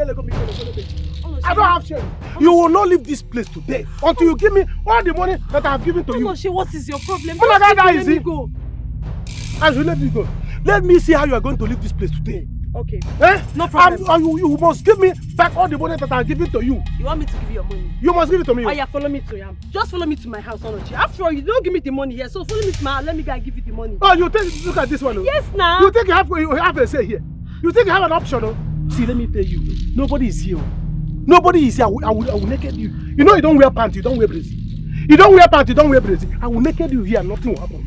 Speaker 1: I don't have shame. You will not leave this place today until you give me all the money that I have given to you.
Speaker 10: What is your problem?
Speaker 1: Let me go. As you let me go. Let me see how you are going to leave this place today.
Speaker 10: Okay. No problem.
Speaker 1: You must give me back all the money that I have given to you.
Speaker 10: You want me to give you your money?
Speaker 1: You must give it to me.
Speaker 10: Oh yeah, follow me to him. Just follow me to my house, Onochi. After all, you don't give me the money here, so follow me to my house. Let me go and give you the money.
Speaker 1: Oh, you think? Look at this one.
Speaker 10: Yes, now.
Speaker 1: You think you have a say here? You think you have an option? See, let me tell you. Nobody is here. Nobody is here. I will naked you. You know you don't wear pants, you don't wear braces. You don't wear pants, you don't wear braces. I will naked you here. Nothing will happen.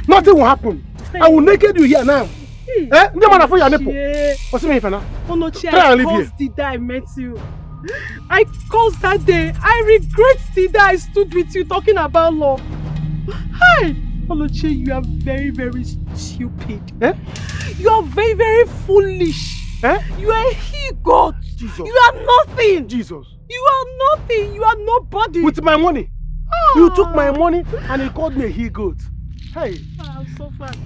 Speaker 1: Nothing will happen. I will naked you here now. No man for your nipple. What's me if I
Speaker 10: Onochie,
Speaker 1: Try
Speaker 10: I
Speaker 1: and leave
Speaker 10: cursed the day I met you. I cursed that day. I regret the day I stood with you talking about love. Hi! Onochie, you are very, very stupid.
Speaker 1: Eh?
Speaker 10: You are very, very foolish.
Speaker 1: Eh?
Speaker 10: You are a he-goat.
Speaker 1: Jesus.
Speaker 10: You are nothing.
Speaker 1: Jesus.
Speaker 10: You are nothing. You are nobody.
Speaker 1: With my money. You took my money and you called me a he-goat. Hey.
Speaker 10: I'm so fat.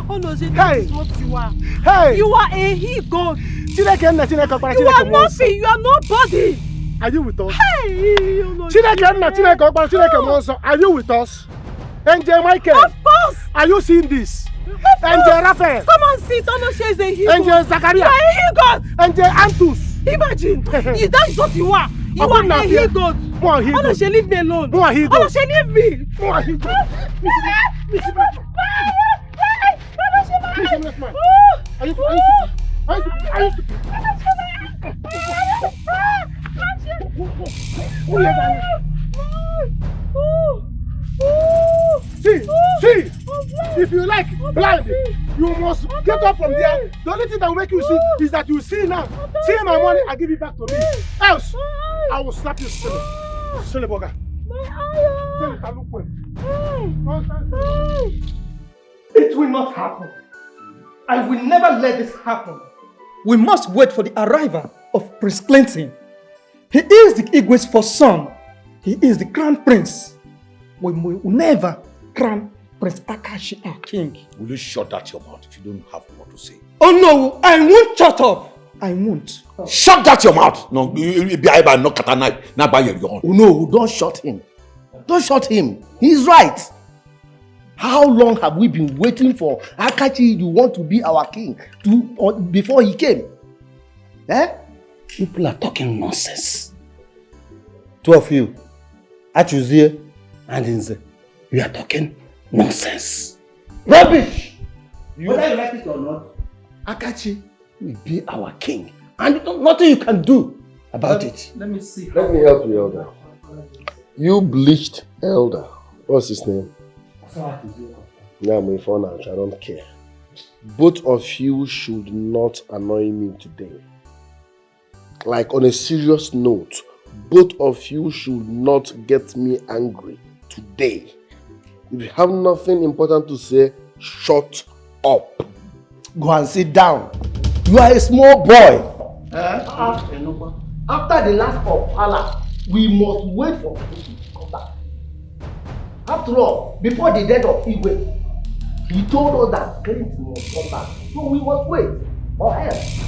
Speaker 10: Onochie, that is what you are.
Speaker 1: Hey.
Speaker 10: You are a he-goat. You
Speaker 1: are
Speaker 10: nothing. You are nobody.
Speaker 1: Are you with us?
Speaker 10: Hey,
Speaker 1: are you with us? Angel Michael.
Speaker 10: Of course.
Speaker 1: Are you seeing this?
Speaker 10: Of
Speaker 1: Angel Raphael.
Speaker 10: Come and sit. Onochie is a he-goat.
Speaker 1: Angel Zachariah.
Speaker 10: You are a he-goat.
Speaker 1: Angel Antus.
Speaker 10: Imagine. That is what you are. You are a he-goat. Onochie, leave me alone. Onochie, leave me.
Speaker 1: See, if you like blind, you must get up from there. The only thing that will make you see is that you see now. See my money, I give it back to me. Else, I will slap you silly bugger.
Speaker 14: It will not happen. I will never let this happen. We must wait for the arrival of Prince Clinton. He is the Igwe's first son. He is the crown prince. We will never crown Prince Akachi our king.
Speaker 6: Will you shut that your mouth if you don't have more to say?
Speaker 14: Oh no, I won't shut up. I won't.
Speaker 6: Shut that your mouth. No, you be able to knock at a knife. Not by your own.
Speaker 13: No, don't shut him. Don't shut him. He's right. How long have we been waiting for Akachi, you want to be our king, before he came? Eh? People are talking nonsense. Two of you, Achuzie and Inze, you are talking nonsense. Rubbish! Whether you like it or not, Akachi will be our king. And nothing you can do about it.
Speaker 14: Let me see.
Speaker 11: Let me help you, Elder. You bleached Elder. What's his name? Now my phone out, I don't care. Both of you should not annoy me today. Like on a serious note, both of you should not get me angry today. If you have nothing important to say, shut up.
Speaker 13: Go and sit down. You are a small boy. After the last Ofala, we must wait for him to come back. After all, before the death of Igwe, he told us that Clinton must come back. So we must wait, or else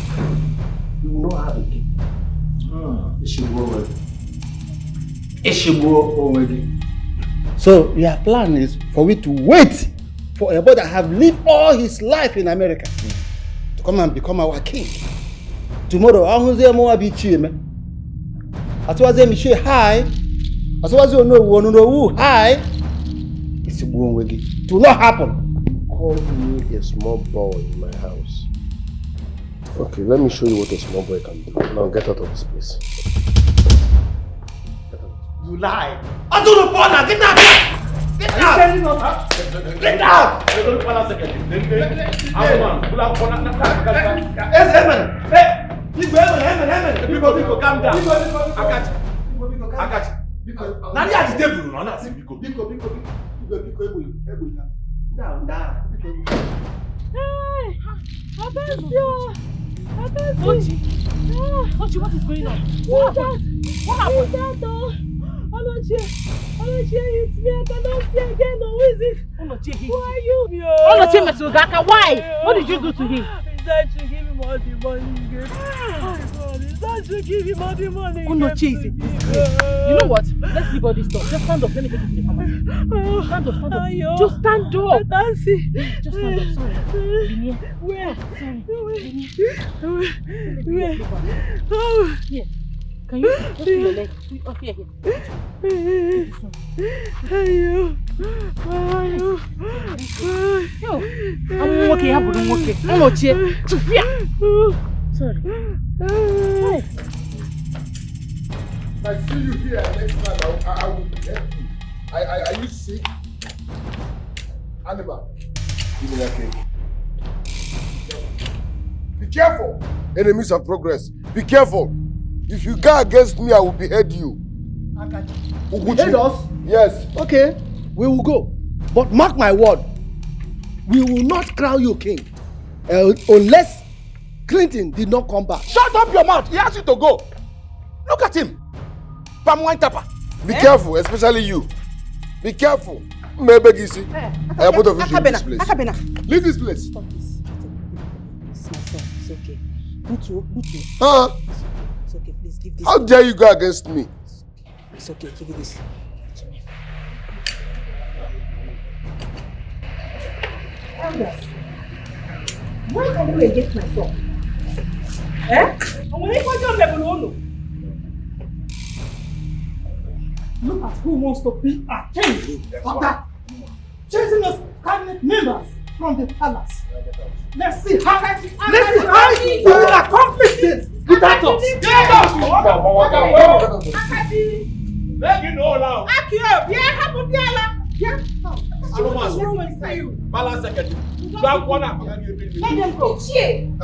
Speaker 13: we will not have a king. So your plan is for we to wait for a boy that have lived all his life in America to come and become our king. Tomorrow, hi. It will not happen.
Speaker 11: Call me a small boy in my house. Okay, let me show you what a small boy can do. Now get out of this place.
Speaker 13: You lie. I don't know, Paula. Get out. Get out. Get out.
Speaker 6: Biko, calm down. I got you. Now you are the devil, no, not Biko.
Speaker 13: Now.
Speaker 10: Hey, Abesio. Ochi, what is going on? What happened? Onochie, it's me. I cannot see again. Who is it? Onochie, who are you? Onochie Mesugaka, why? What did you do to him? He's trying to give him all the money again. Oh God, he's trying to give him all the money. Onochie is a disgrace. You know what? Let's leave all this stuff. Just stand up. Let me take you to the pharmacy. Stand up. Just stand up. I can't see. Just stand up. Sorry. Linia. Where? Sorry. Where? Oh. Here. Can you just put your leg up here? I'm okay. I'm okay. Sorry.
Speaker 11: I see you here next time. I will help you. Are you sick? Animal. Give me that cake. Be careful. Enemies of progress, be careful. If you go against me, I will behead you.
Speaker 13: Behead us?
Speaker 11: Yes.
Speaker 13: Okay, we will go. But mark my word, we will not crown you king unless Clinton did not come back.
Speaker 6: Shut up your mouth. He asked you to go. Look at him. Palm wine tapper.
Speaker 11: Be careful, especially you. Be careful. Maybe you see. I both of you should leave this place. Leave this place.
Speaker 9: Stop this. It's my son. It's okay. Butu.
Speaker 11: Huh?
Speaker 9: It's okay. Please give this.
Speaker 11: How dare you go against me?
Speaker 9: It's okay. Give me this. Elders, why are you against my son?
Speaker 14: Look at who wants to be a king. Father, chasing us cabinet members from the palace. Let's see how you will accomplish this without us.
Speaker 2: Let me know now.
Speaker 4: What's wrong with you?
Speaker 2: Balance second. Grab one up.
Speaker 4: Let them go. Micheal.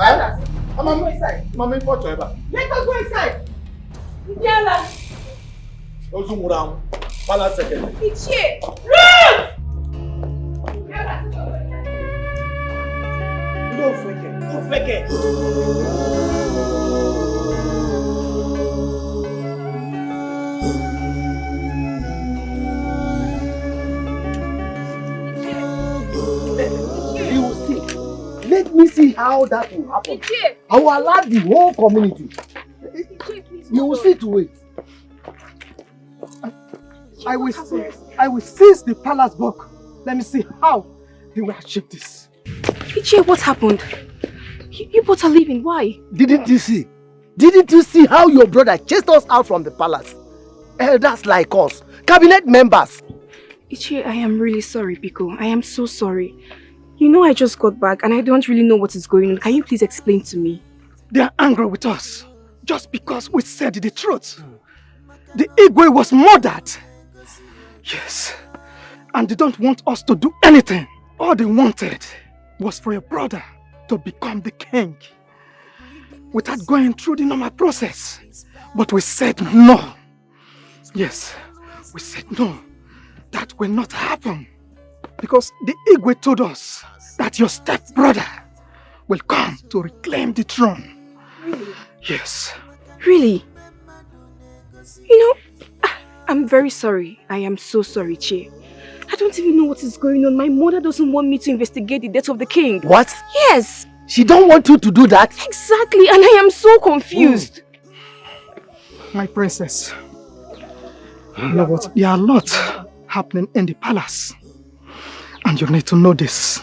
Speaker 4: Go inside.
Speaker 2: Mama, what you ever?
Speaker 4: Let us go inside. Yala.
Speaker 2: Those who round. Balance second.
Speaker 4: Micheal. Run!
Speaker 2: Don't forget.
Speaker 13: You will see. Let me see how that will happen. I will allow the whole community. You will see to it.
Speaker 14: I will seize the palace book. Let me see how they will achieve this.
Speaker 18: Micheal, what happened? You both are leaving. Why?
Speaker 13: Didn't you see? Didn't you see how your brother chased us out from the palace? Elders like us, cabinet members.
Speaker 18: Micheal, I am really sorry, Biko. I am so sorry. You know I just got back and I don't really know what is going on. Can you please explain to me?
Speaker 14: They are angry with us just because we said the truth. The Igwe was murdered. Yes. And they don't want us to do anything. All they wanted was for your brother to become the king without going through the normal process. But we said no. Yes, we said no. That will not happen. Because the Igwe told us that your stepbrother will come to reclaim the throne.
Speaker 18: Really?
Speaker 14: Yes.
Speaker 18: Really? You know, I'm very sorry. I am so sorry, Che. I don't even know what is going on. My mother doesn't want me to investigate the death of the king.
Speaker 13: What?
Speaker 18: Yes.
Speaker 13: She don't want you to do that?
Speaker 18: Exactly, and I am so confused.
Speaker 14: My princess, you know what? There are a lot happening in the palace. And you need to know this.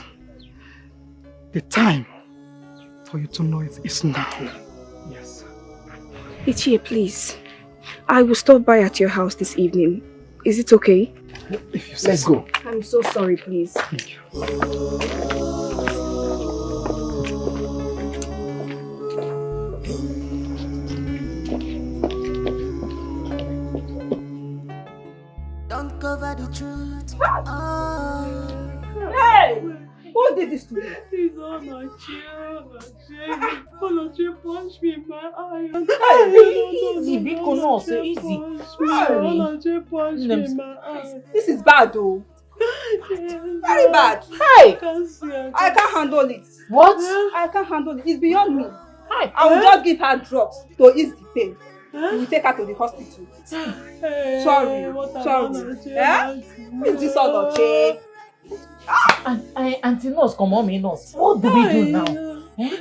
Speaker 14: The time for you to know it is now. Yes.
Speaker 18: Ichie, please. I will stop by at your house this evening. Is it okay?
Speaker 13: Let's go.
Speaker 18: I'm so sorry, please.
Speaker 14: Thank you.
Speaker 17: Don't cover the truth.
Speaker 4: Hey! Who did this to you?
Speaker 10: It's on my chair. Onoche punched me in my eye.
Speaker 16: Easy, Biko, no, so easy.
Speaker 10: Onoche punched me in my eye.
Speaker 4: This is bad though. Very bad.
Speaker 10: Hey!
Speaker 4: I can't handle it.
Speaker 16: What?
Speaker 4: I can't handle it. It's beyond me. I will just give her drugs to ease the pain. We will take her to the hospital.
Speaker 10: Hey,
Speaker 4: sorry. Yeah? Is this all okay?
Speaker 16: Auntie Nurse, come on, me nurse. What do we do now?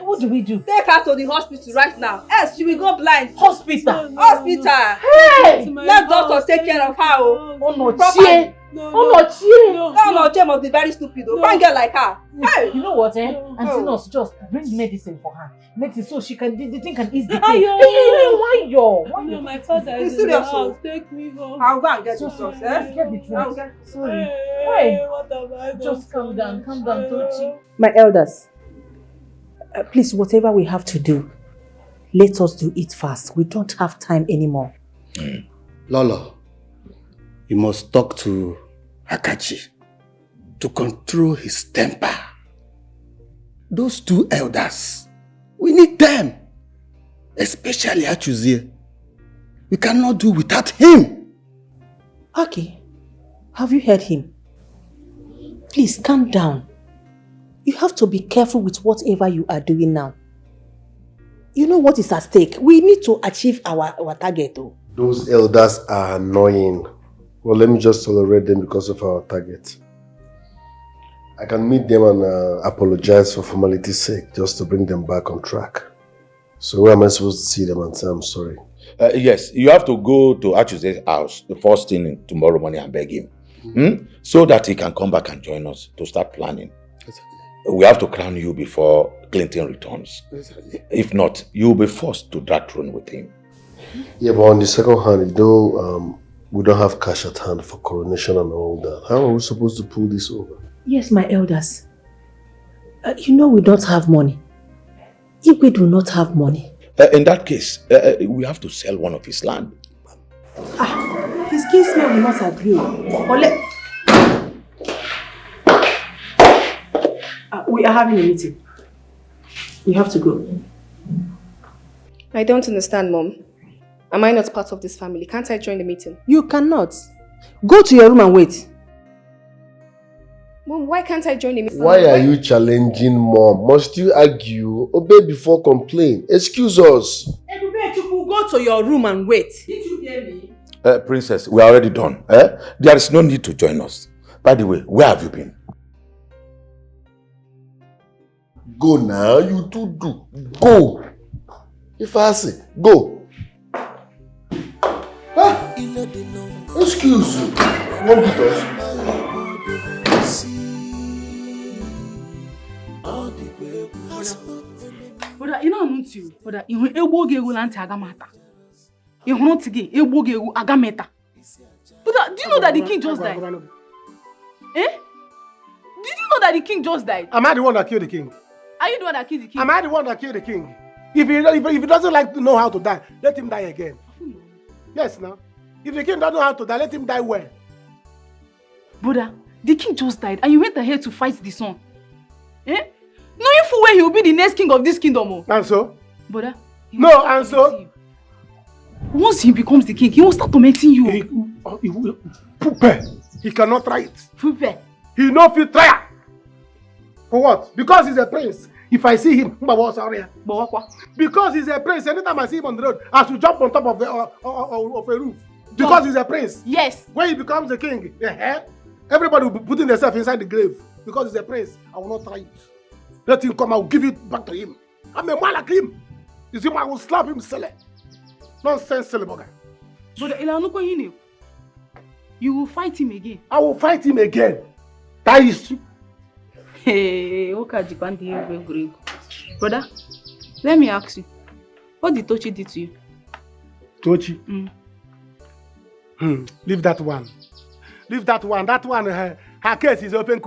Speaker 16: What do we do?
Speaker 4: Take her to the hospital right now. Else she will go blind.
Speaker 16: Hospital.
Speaker 4: Hey! Let doctor take care of her.
Speaker 16: Oh no, Chie.
Speaker 4: No, Chie must be very stupid. Find girl like her. Hey!
Speaker 16: You know what, Auntie Nurse, just bring medicine for her. Medicine so she can, the thing can ease the pain. Why yo?
Speaker 10: No, my father is
Speaker 4: in the
Speaker 10: house. Take me home.
Speaker 4: I'll go and get the drugs,
Speaker 16: Get the drugs. Sorry.
Speaker 10: Hey, what have I done?
Speaker 16: Just calm down, Tochi.
Speaker 9: My elders, please, whatever we have to do, let us do it fast. We don't have time anymore.
Speaker 13: Lolo, you must talk to Akachi to control his temper. Those two elders, We need them. Especially Achuzie. We cannot do without him.
Speaker 16: Okay. Have you heard him? Please calm down. You have to be careful with whatever you are doing now. You know what is at stake. We need to achieve our target though.
Speaker 11: Those elders are annoying. Well, let me just tolerate them because of our target. I can meet them and apologize for formality's sake, just to bring them back on track. So where am I supposed to see them and say I'm sorry?
Speaker 6: Yes, you have to go to Achuze's house the first thing tomorrow morning and beg him. So that he can come back and join us to start planning. We have to crown you before Clinton returns. If not, you will be forced to that throne with him.
Speaker 11: Yeah, but on the second hand, we don't have cash at hand for coronation and all that. How are we supposed to pull this over?
Speaker 16: Yes, my elders. You know we don't have money. If we do not have money.
Speaker 6: In that case, we have to sell one of his land.
Speaker 16: His kinsmen will not agree. We are having a meeting. You have to go.
Speaker 18: I don't understand, Mom. Am I not part of this family? Can't I join the meeting?
Speaker 16: You cannot. Go to your room and wait.
Speaker 18: Mom, why can't I join the meeting?
Speaker 11: Why are you challenging Mom? Must you argue? Obey before complain. Excuse us.
Speaker 16: Go to your room and wait. Did you hear me?
Speaker 6: Princess, we are already done. There is no need to join us. By the way, where have you been?
Speaker 11: Go now, you two do. Go. If I say, go. Excuse you. What with us?
Speaker 10: Brother, you know I'm not you. Brother, you ego gego lanti agamata. You want to get ego gego agameta. Brother, do you know that the king just died? Eh? Did you know that the king just died?
Speaker 1: Am I the one that killed the king?
Speaker 10: Are you the one that killed the king?
Speaker 1: Am I the one that killed the king? If he doesn't like to know how to die, let him die again. Yes, now. If the king doesn't know how to die, let him die well.
Speaker 10: Brother, the king just died and you went ahead to fight the son. Eh? Knowing full well he will be the next king of this kingdom. Oh.
Speaker 1: And so?
Speaker 10: Brother?
Speaker 1: No, and so?
Speaker 10: Once he becomes the king, he will start tormenting you.
Speaker 1: He will. He cannot try it.
Speaker 10: Pupe.
Speaker 1: He no fit try. For what? Because he's a prince. If I see him, because he's a prince, anytime I see him on the road, I should jump on top of a roof. Because he's a prince.
Speaker 10: Yes.
Speaker 1: When he becomes a king, everybody will be putting themselves inside the grave. Because he's a prince, I will not try it. Let him come, I will give it back to him. I'm a man like him. You see, I will slap him silly. Nonsense, silly bugger.
Speaker 10: But you will fight him again.
Speaker 1: I will fight him again. That is true.
Speaker 10: Hey, brother, let me ask you, what did Tochi do to you?
Speaker 1: Tochi? Leave that one. Leave that one. That one, her case is open.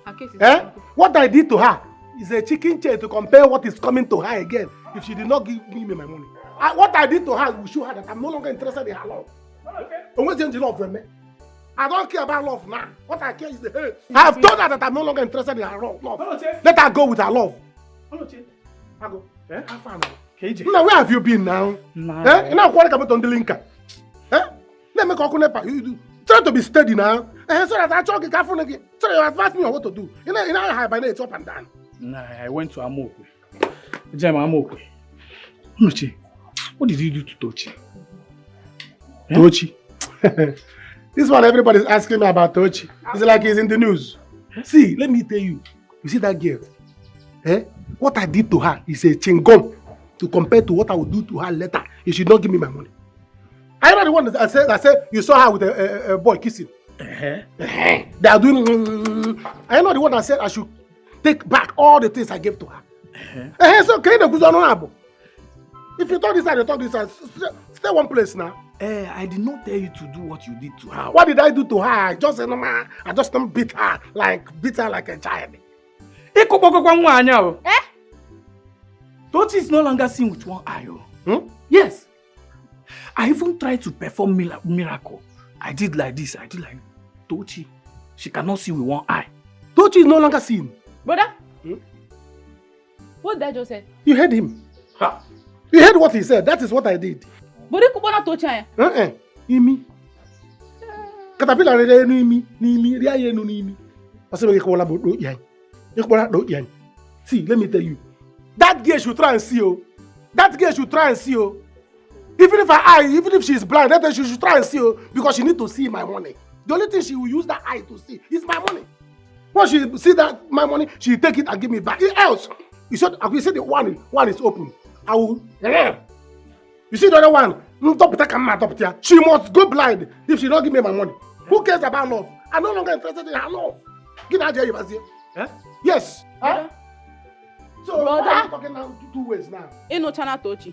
Speaker 10: Her case is open.
Speaker 1: What I did to her is a chicken chain to compare what is coming to her again if she did not give me my money. What I did to her will show her that I'm no longer interested in her love. Okay. I don't care about love now. What I care is the hate. I have told her that I'm no longer interested in her love. Let her go with her love. I go. Now, where have you been now? Now, what about on the linker? Let me go. Try to be steady now. So that I talk careful again. So you advise me on what to do. You know how by it's up and down.
Speaker 7: Nah, I went to Amokwe. Amokwe. Uche, what did you do to Tochi?
Speaker 1: Tochi? This one everybody is asking me about Tochi. It's like he's in the news. See, let me tell you. You see that girl? What I did to her is a chingom to compare to what I would do to her later. You should not give me my money. I know the one that said you saw her with a boy kissing. They are doing. I know the one that said I should take back all the things I gave to her. So can you go? If you talk this side, you talk this side. Stay one place now.
Speaker 7: I did not tell you to do what you did to her.
Speaker 1: What did I do to her? I just beat her like a child.
Speaker 7: Tochi is no longer seen with one eye. Yes. I even tried to perform miracle. I did like this. I did like Tochi. She cannot see with one eye.
Speaker 1: Tochi is no longer seen.
Speaker 10: Brother? What did I just say?
Speaker 1: You heard him. Ha. You heard what he said. That is what I did.
Speaker 10: But you could touch her.
Speaker 1: Imi. Caterpillar Nimi. See, let me tell you. That girl should try and see you. That girl should try and see you. Even if she is blind, that she should try and see you because she need to see my money. The only thing she will use that eye to see is my money. Once she see that my money, she will take it and give me back. Else, you said the one is open. I will. You see the other one? She must go blind if she don't give me my money. Who cares about love? I'm no longer interested in her love. Give her Jerry Basie. Yes. Huh? So
Speaker 10: brother,
Speaker 1: I'm talking now two ways now.
Speaker 10: No chana tochi.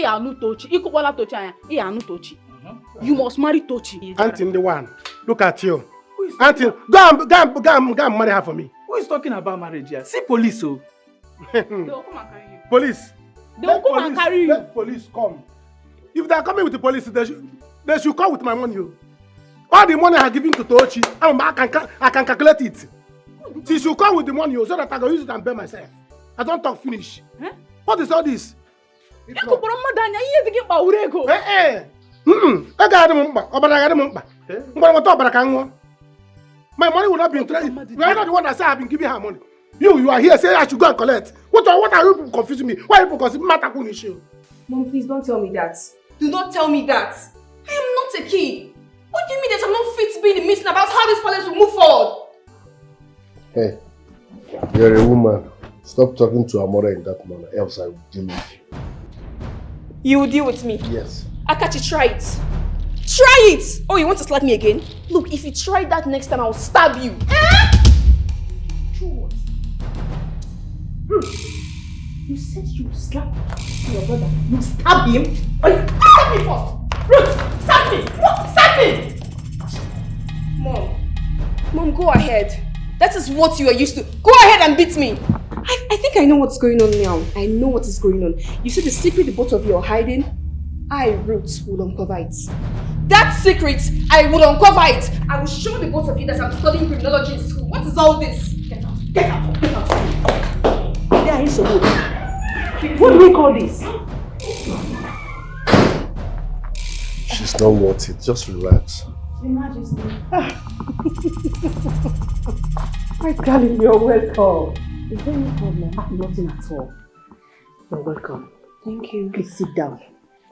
Speaker 10: Anu tochi. Ikubola tochi anya. Anu tochi. You must marry Tochi.
Speaker 1: Auntie the one. Look at you. Auntie, go and marry her for me.
Speaker 7: Who is talking about marriage here? See police, oh.
Speaker 10: They will come and carry you.
Speaker 1: Police.
Speaker 10: They will come and carry you.
Speaker 1: Let police come. If they are coming with the police, they should come with my money. All the money I have given to Tochi, I can calculate it. She should come with the money so that I can use it and pay myself. I don't talk finish. What is all this? My money will not be interested. You are not the one that said I've been giving her money. You are here saying I should go and collect. What are you confusing me? Why are you confusing me?
Speaker 18: Mom, please don't tell me that. Do not tell me that. I am not a kid. What do you mean that I'm not fit to be in the meeting about how this palace will move forward?
Speaker 11: Hey, you're a woman. Stop talking to Amora in that manner, else I will deal with you.
Speaker 18: You will deal with me?
Speaker 11: Yes.
Speaker 18: Akachi, try it. Try it! Oh, you want to slap me again? Look, if you try that next time, I will stab you.
Speaker 15: You said you would slap your brother. You stab him? Stab me first! Ruth, stab me! Stab me!
Speaker 18: Mom, go ahead. That is what you are used to. Go ahead and beat me. I think I know what's going on now. I know what is going on. You see the secret the both of you are hiding? I, Ruth, will uncover it. That secret, I will uncover it. I will show the both of you that I'm studying criminology in school. What is all this? Get out. Get out. Get out.
Speaker 15: They are so good. What do we call this?
Speaker 11: She's not worth it. Just relax.
Speaker 15: Your Majesty. My darling, you're welcome. Is there any problem? Nothing at all. You're welcome.
Speaker 9: Thank you.
Speaker 15: Please sit down.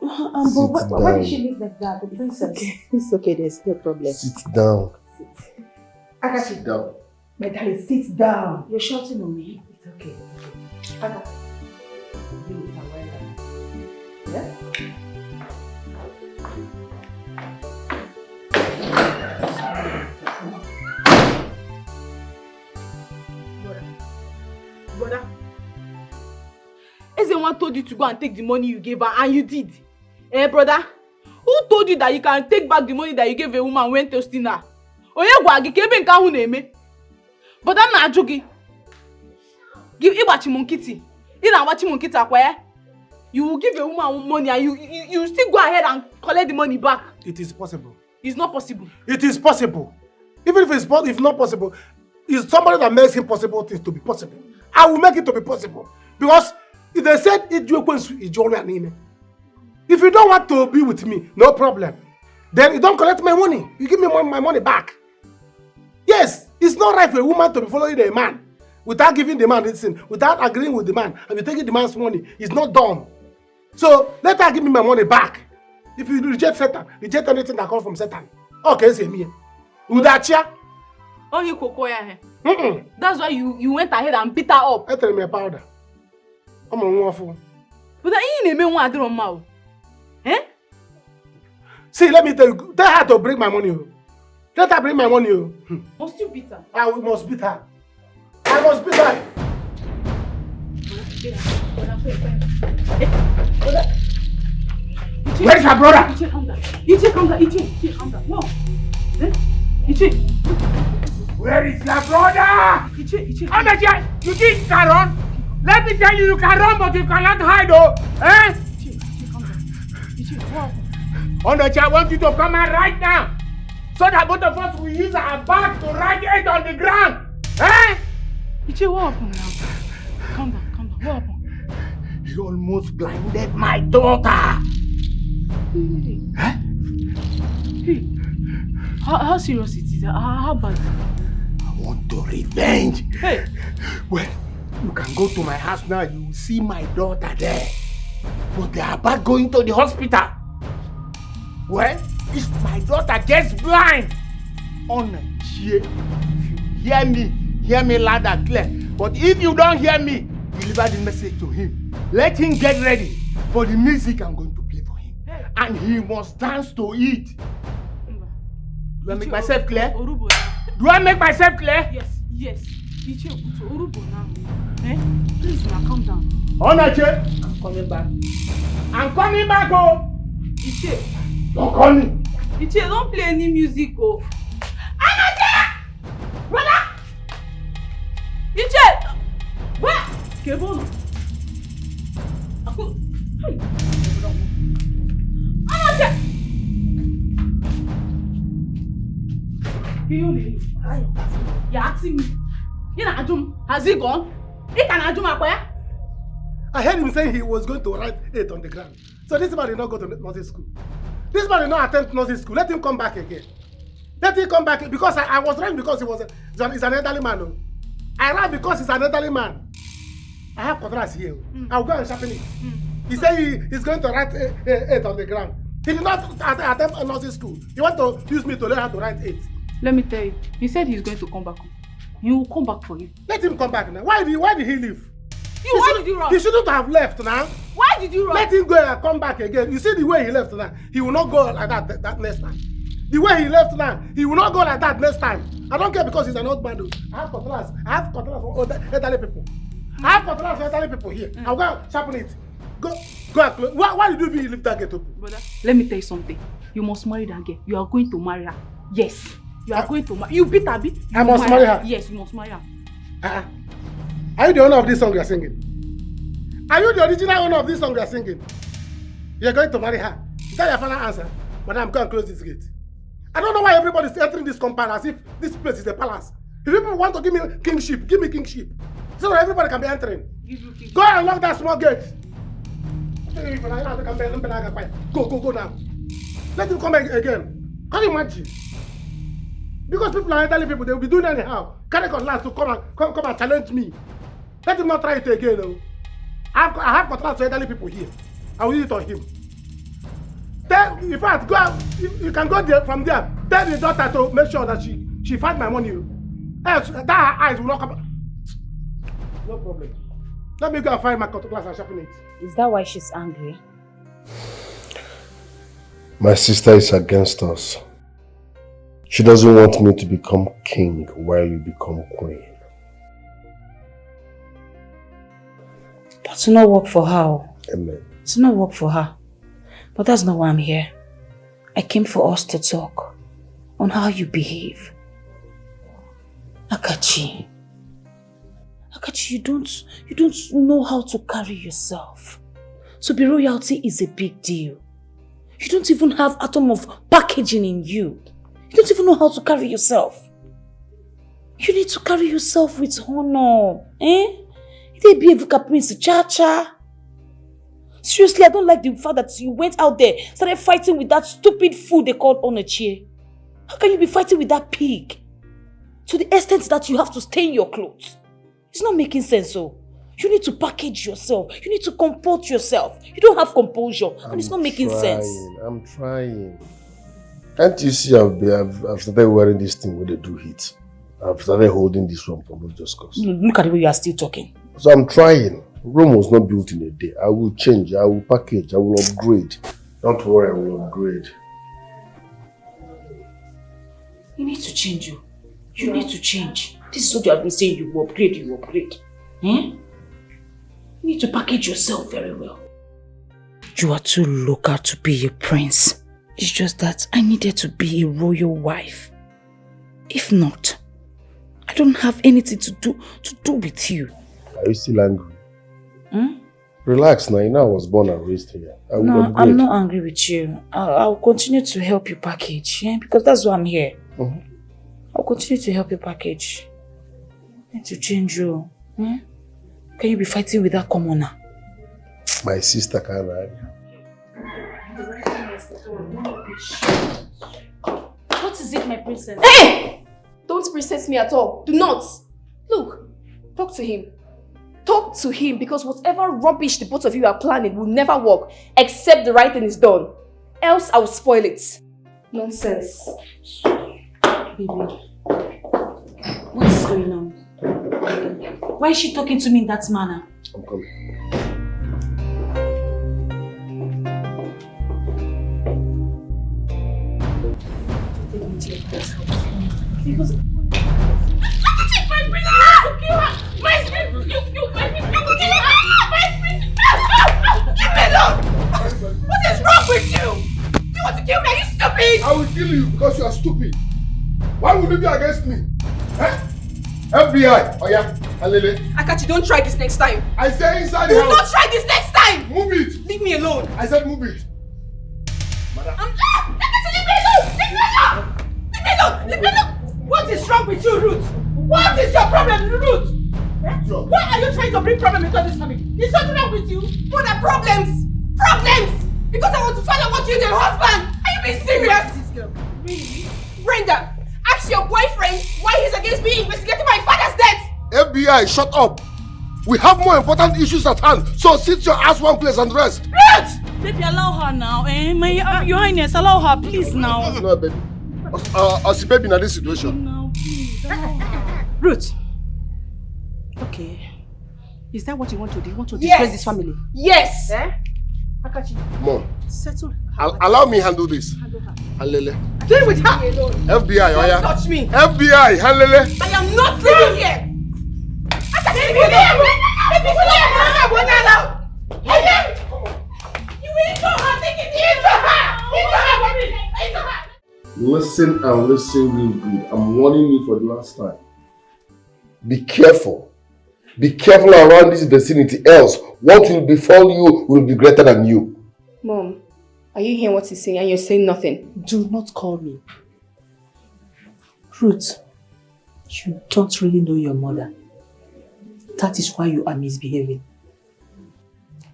Speaker 9: But
Speaker 15: why did she look like that? The princess.
Speaker 9: It's okay, there's no problem.
Speaker 11: Sit down.
Speaker 15: Akachi.
Speaker 11: Sit down.
Speaker 15: My darling, sit down.
Speaker 9: You're shouting on me.
Speaker 15: It's okay. Akachi. Yeah?
Speaker 10: Brother, Ezewan told you to go and take the money you gave her, and you did. Eh, brother? Who told you that you can take back the money that you gave a woman when toasting her? Oye gwagi kebe nka hu na-eme. Brother na ajụ gị. Give igbachi m nkịtị. Ị na-agbachi m nkịtị akwa ya? You will give a woman money and you still go ahead and collect the money back.
Speaker 1: It is possible.
Speaker 10: It's not possible.
Speaker 1: It is possible. Even if not possible, it's somebody that makes impossible things to be possible. I will make it to be possible. Because if they said if you don't want to be with me, no problem. Then you don't collect my money. You give me my money back. Yes, it's not right for a woman to be following a man without giving the man this thing, without agreeing with the man, and be taking the man's money. It's not done. So let her give me my money back. If you reject Satan, reject anything that comes from Satan. Okay, say me. Udachia.
Speaker 10: Oh, you kokoya. That's why you went ahead and beat her up.
Speaker 1: I tell me a powder. I'm a waffle.
Speaker 10: But I ain't even want to do. Eh?
Speaker 1: See, let me tell you. Tell her to bring my money. Let her bring my money.
Speaker 10: Must you beat her?
Speaker 1: I must beat her. I must beat her. Where is her brother?
Speaker 10: Ichi, calm down. Ichi, calm down. No. Eh? Ichi.
Speaker 3: Where is your brother?
Speaker 10: Ichi.
Speaker 3: Anaja, you think you can run? Let me tell you, you can run, but you cannot hide, oh. Eh?
Speaker 10: Ichi, calm down. Ichi, what?
Speaker 3: Anaja, I want you to come out right now, so that both of us will use our back to ride it on the ground. Eh?
Speaker 10: Ichi, what happened now?
Speaker 13: almost blinded my daughter.
Speaker 10: Huh? Hey, how serious it is? How bad?
Speaker 13: I want to revenge.
Speaker 10: Hey.
Speaker 13: Well, you can go to my house now. You will see my daughter there. But they are about going to the hospital. Well, if my daughter gets blind, on a chair, if you hear me loud and clear. But if you don't hear me, deliver the message to him. Let him get ready for the music I'm going to play for him. And he must dance to it. Do I make myself clear? Do I make myself clear?
Speaker 10: Yes. Please, now calm down.
Speaker 13: Onache, I'm coming back. I'm coming back, oh!
Speaker 10: Iche.
Speaker 13: Don't call me.
Speaker 10: Iche, don't play any music, oh. Onache! Brother! Iche! What? Kebono. Onache! You're asking me. Has he gone?
Speaker 1: I heard him saying he was going to write 8 on the ground. So this man did not go to nursing school. This man did not attend nursing school. Let him come back again. Let him come back because I was running because he's an elderly man. No? I ran because he's an elderly man. I have contracts here. I'll go and sharpen it. He said he's going to write 8 on the ground. He did not attend nursing school. He want to use me to learn how to write 8.
Speaker 10: Let me tell you, he said he's going to come back. He will come back for you.
Speaker 1: Let him come back now. Why did he leave?
Speaker 10: Why did you run?
Speaker 1: He shouldn't have left now.
Speaker 10: Why did you run?
Speaker 1: Let him go and come back again. You see the way he left now. He will not go like that next time. The way he left now, he will not go like that next time. I don't care because he's an old man. I have contracts. For elderly people. I have contracts for elderly people here. I'll go and sharpen it. Go and close. Why did you leave that gate open?
Speaker 10: Brother, let me tell you something. You must marry that girl. You are going to marry her. Yes. You are going to marry. You beat Abby.
Speaker 1: I must marry her.
Speaker 10: Yes, you must marry her.
Speaker 1: Are you the owner of this song you are singing? Are you the original owner of this song you are singing? You are going to marry her. Is that your final answer? But I'm going to close this gate. I don't know why everybody is entering this compound as if this place is a palace. If people want to give me kingship, give me kingship. So that everybody can be entering. Go and lock that small gate. Go now. Let him come again. Can you imagine? Because people are elderly people, they will be doing anyhow. Carry cutlass to come and challenge me. Let him not try it again. No. I have cutlass to elderly people here. I will use it on him. In fact, go out. You can go there from there. Tell the daughter to make sure that she finds my money. Else, that her eyes will not come. No problem. Let me go and find my cutlass and sharpen it.
Speaker 15: Is that why she's angry?
Speaker 11: My sister is against us. She doesn't want me to become king while you become queen.
Speaker 15: But to not work for her.
Speaker 11: Amen.
Speaker 15: To not work for her. But that's not why I'm here. I came for us to talk on how you behave. Akachi, you don't know how to carry yourself. To be royalty is a big deal. You don't even have atom of packaging in you. You don't even know how to carry yourself. You need to carry yourself with honor. You be a prince, cha-cha. Seriously, I don't like the fact that you went out there, started fighting with that stupid fool they called Onache. How can you be fighting with that pig? To the extent that you have to stain your clothes. It's not making sense, so. You need to package yourself. You need to comport yourself. You don't have composure, and it's not making sense.
Speaker 11: I'm trying. Can't you see I've started wearing this thing where they do heat? I've started holding this one from just cause.
Speaker 15: Look at the way you are still talking.
Speaker 11: So I'm trying. Rome was not built in a day. I will change, I will package, I will upgrade. Don't worry, I will upgrade.
Speaker 15: You need to change you. You need to change. This is what you have been saying, you will upgrade, you will upgrade. You need to package yourself very well. You are too local to be a prince. It's just that I needed to be a royal wife. If not, I don't have anything to do with you.
Speaker 11: Are you still angry? Relax now, you know I was born and raised here.
Speaker 15: No, I'm not angry with you. I'll continue to help you package, because that's why I'm here. I'll continue to help you package. I need to change you. Can you be fighting with that commoner?
Speaker 11: My sister can't ride.
Speaker 15: What is it, my princess?
Speaker 18: Hey! Don't princess me at all. Do not. Look, talk to him. Talk to him because whatever rubbish the both of you are planning will never work except the right thing is done. Else I will spoil it. Nonsense.
Speaker 15: Baby, what is going on? Why is she talking to me in that manner?
Speaker 11: I'm coming.
Speaker 15: Because
Speaker 3: My princess! My spirit! You kill my Leave me alone! What is wrong with you? You want to kill me? Are you stupid?
Speaker 12: I will kill you because you are stupid. Why would you be against me? Eh? FBI! Oh yeah, Alele.
Speaker 18: Akachi, don't try this next time.
Speaker 12: I say inside the
Speaker 18: Do
Speaker 12: house.
Speaker 18: not try this next time!
Speaker 12: Move it!
Speaker 18: Leave me alone.
Speaker 12: I said move it.
Speaker 3: Akachi, leave me alone! Leave me alone! Leave me alone! Leave me alone! What is wrong with you, Ruth? What is your problem, Ruth? Why are you trying to bring problems into this family? Is something wrong with you?
Speaker 18: What are problems? Problems! Because I want to find out what you and your husband. Are you being serious?
Speaker 3: Really?
Speaker 18: Brenda, ask your boyfriend why he's against me investigating my father's death.
Speaker 12: FBI, shut up. We have more important issues at hand, so sit your ass one place and rest.
Speaker 3: Ruth!
Speaker 15: Baby, allow her now. Your Highness, allow her, please now.
Speaker 12: No, baby. I'll see baby in this situation.
Speaker 15: No, please.
Speaker 4: Ruth. Okay. Is that what you want to do? You want to disgrace this family?
Speaker 18: Yes.
Speaker 4: Eh? Akachi.
Speaker 12: Mom.
Speaker 4: Settle.
Speaker 12: Allow me handle this. Halele.
Speaker 4: Deal with her.
Speaker 12: FBI, oh yeah.
Speaker 18: Don't touch me.
Speaker 12: FBI, Halele.
Speaker 18: I am not living here.
Speaker 3: Leave me alone! Leave me alone! You into her! Take it into her! Into her for me! Into her!
Speaker 11: Listen and listen real good. I'm warning you for the last time. Be careful. Be careful around this vicinity, else what will befall you will be greater than you.
Speaker 18: Mom, are you hearing what he's saying and you're saying nothing?
Speaker 16: Do not call me. Ruth, you don't really know your mother. That is why you are misbehaving.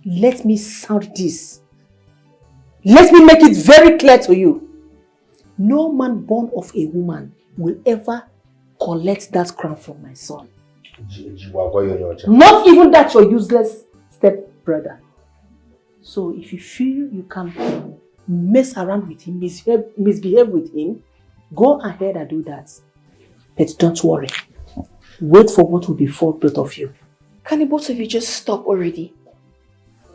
Speaker 16: Let me sound this. Let me make it very clear to you. No man born of a woman will ever collect that crown from my son. Not even that your useless stepbrother. So if you feel you can mess around with him, misbehave with him, go ahead and do that. But don't worry. Wait for what will befall both of you.
Speaker 18: Can the both of you just stop already?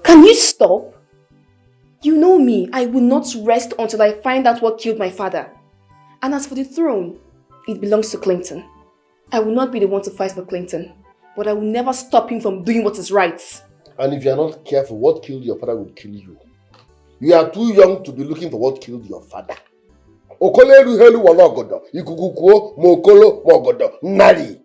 Speaker 18: Can you stop? You know me, I will not rest until I find out what killed my father. And as for the throne, it belongs to Clinton. I will not be the one to fight for Clinton, but I will never stop him from doing what is right.
Speaker 11: And if you are not careful, what killed your father will kill you. You are too young to be looking for what killed your father. Okoleru helu walogodo, ikukukuo mokolo mogodo, nari.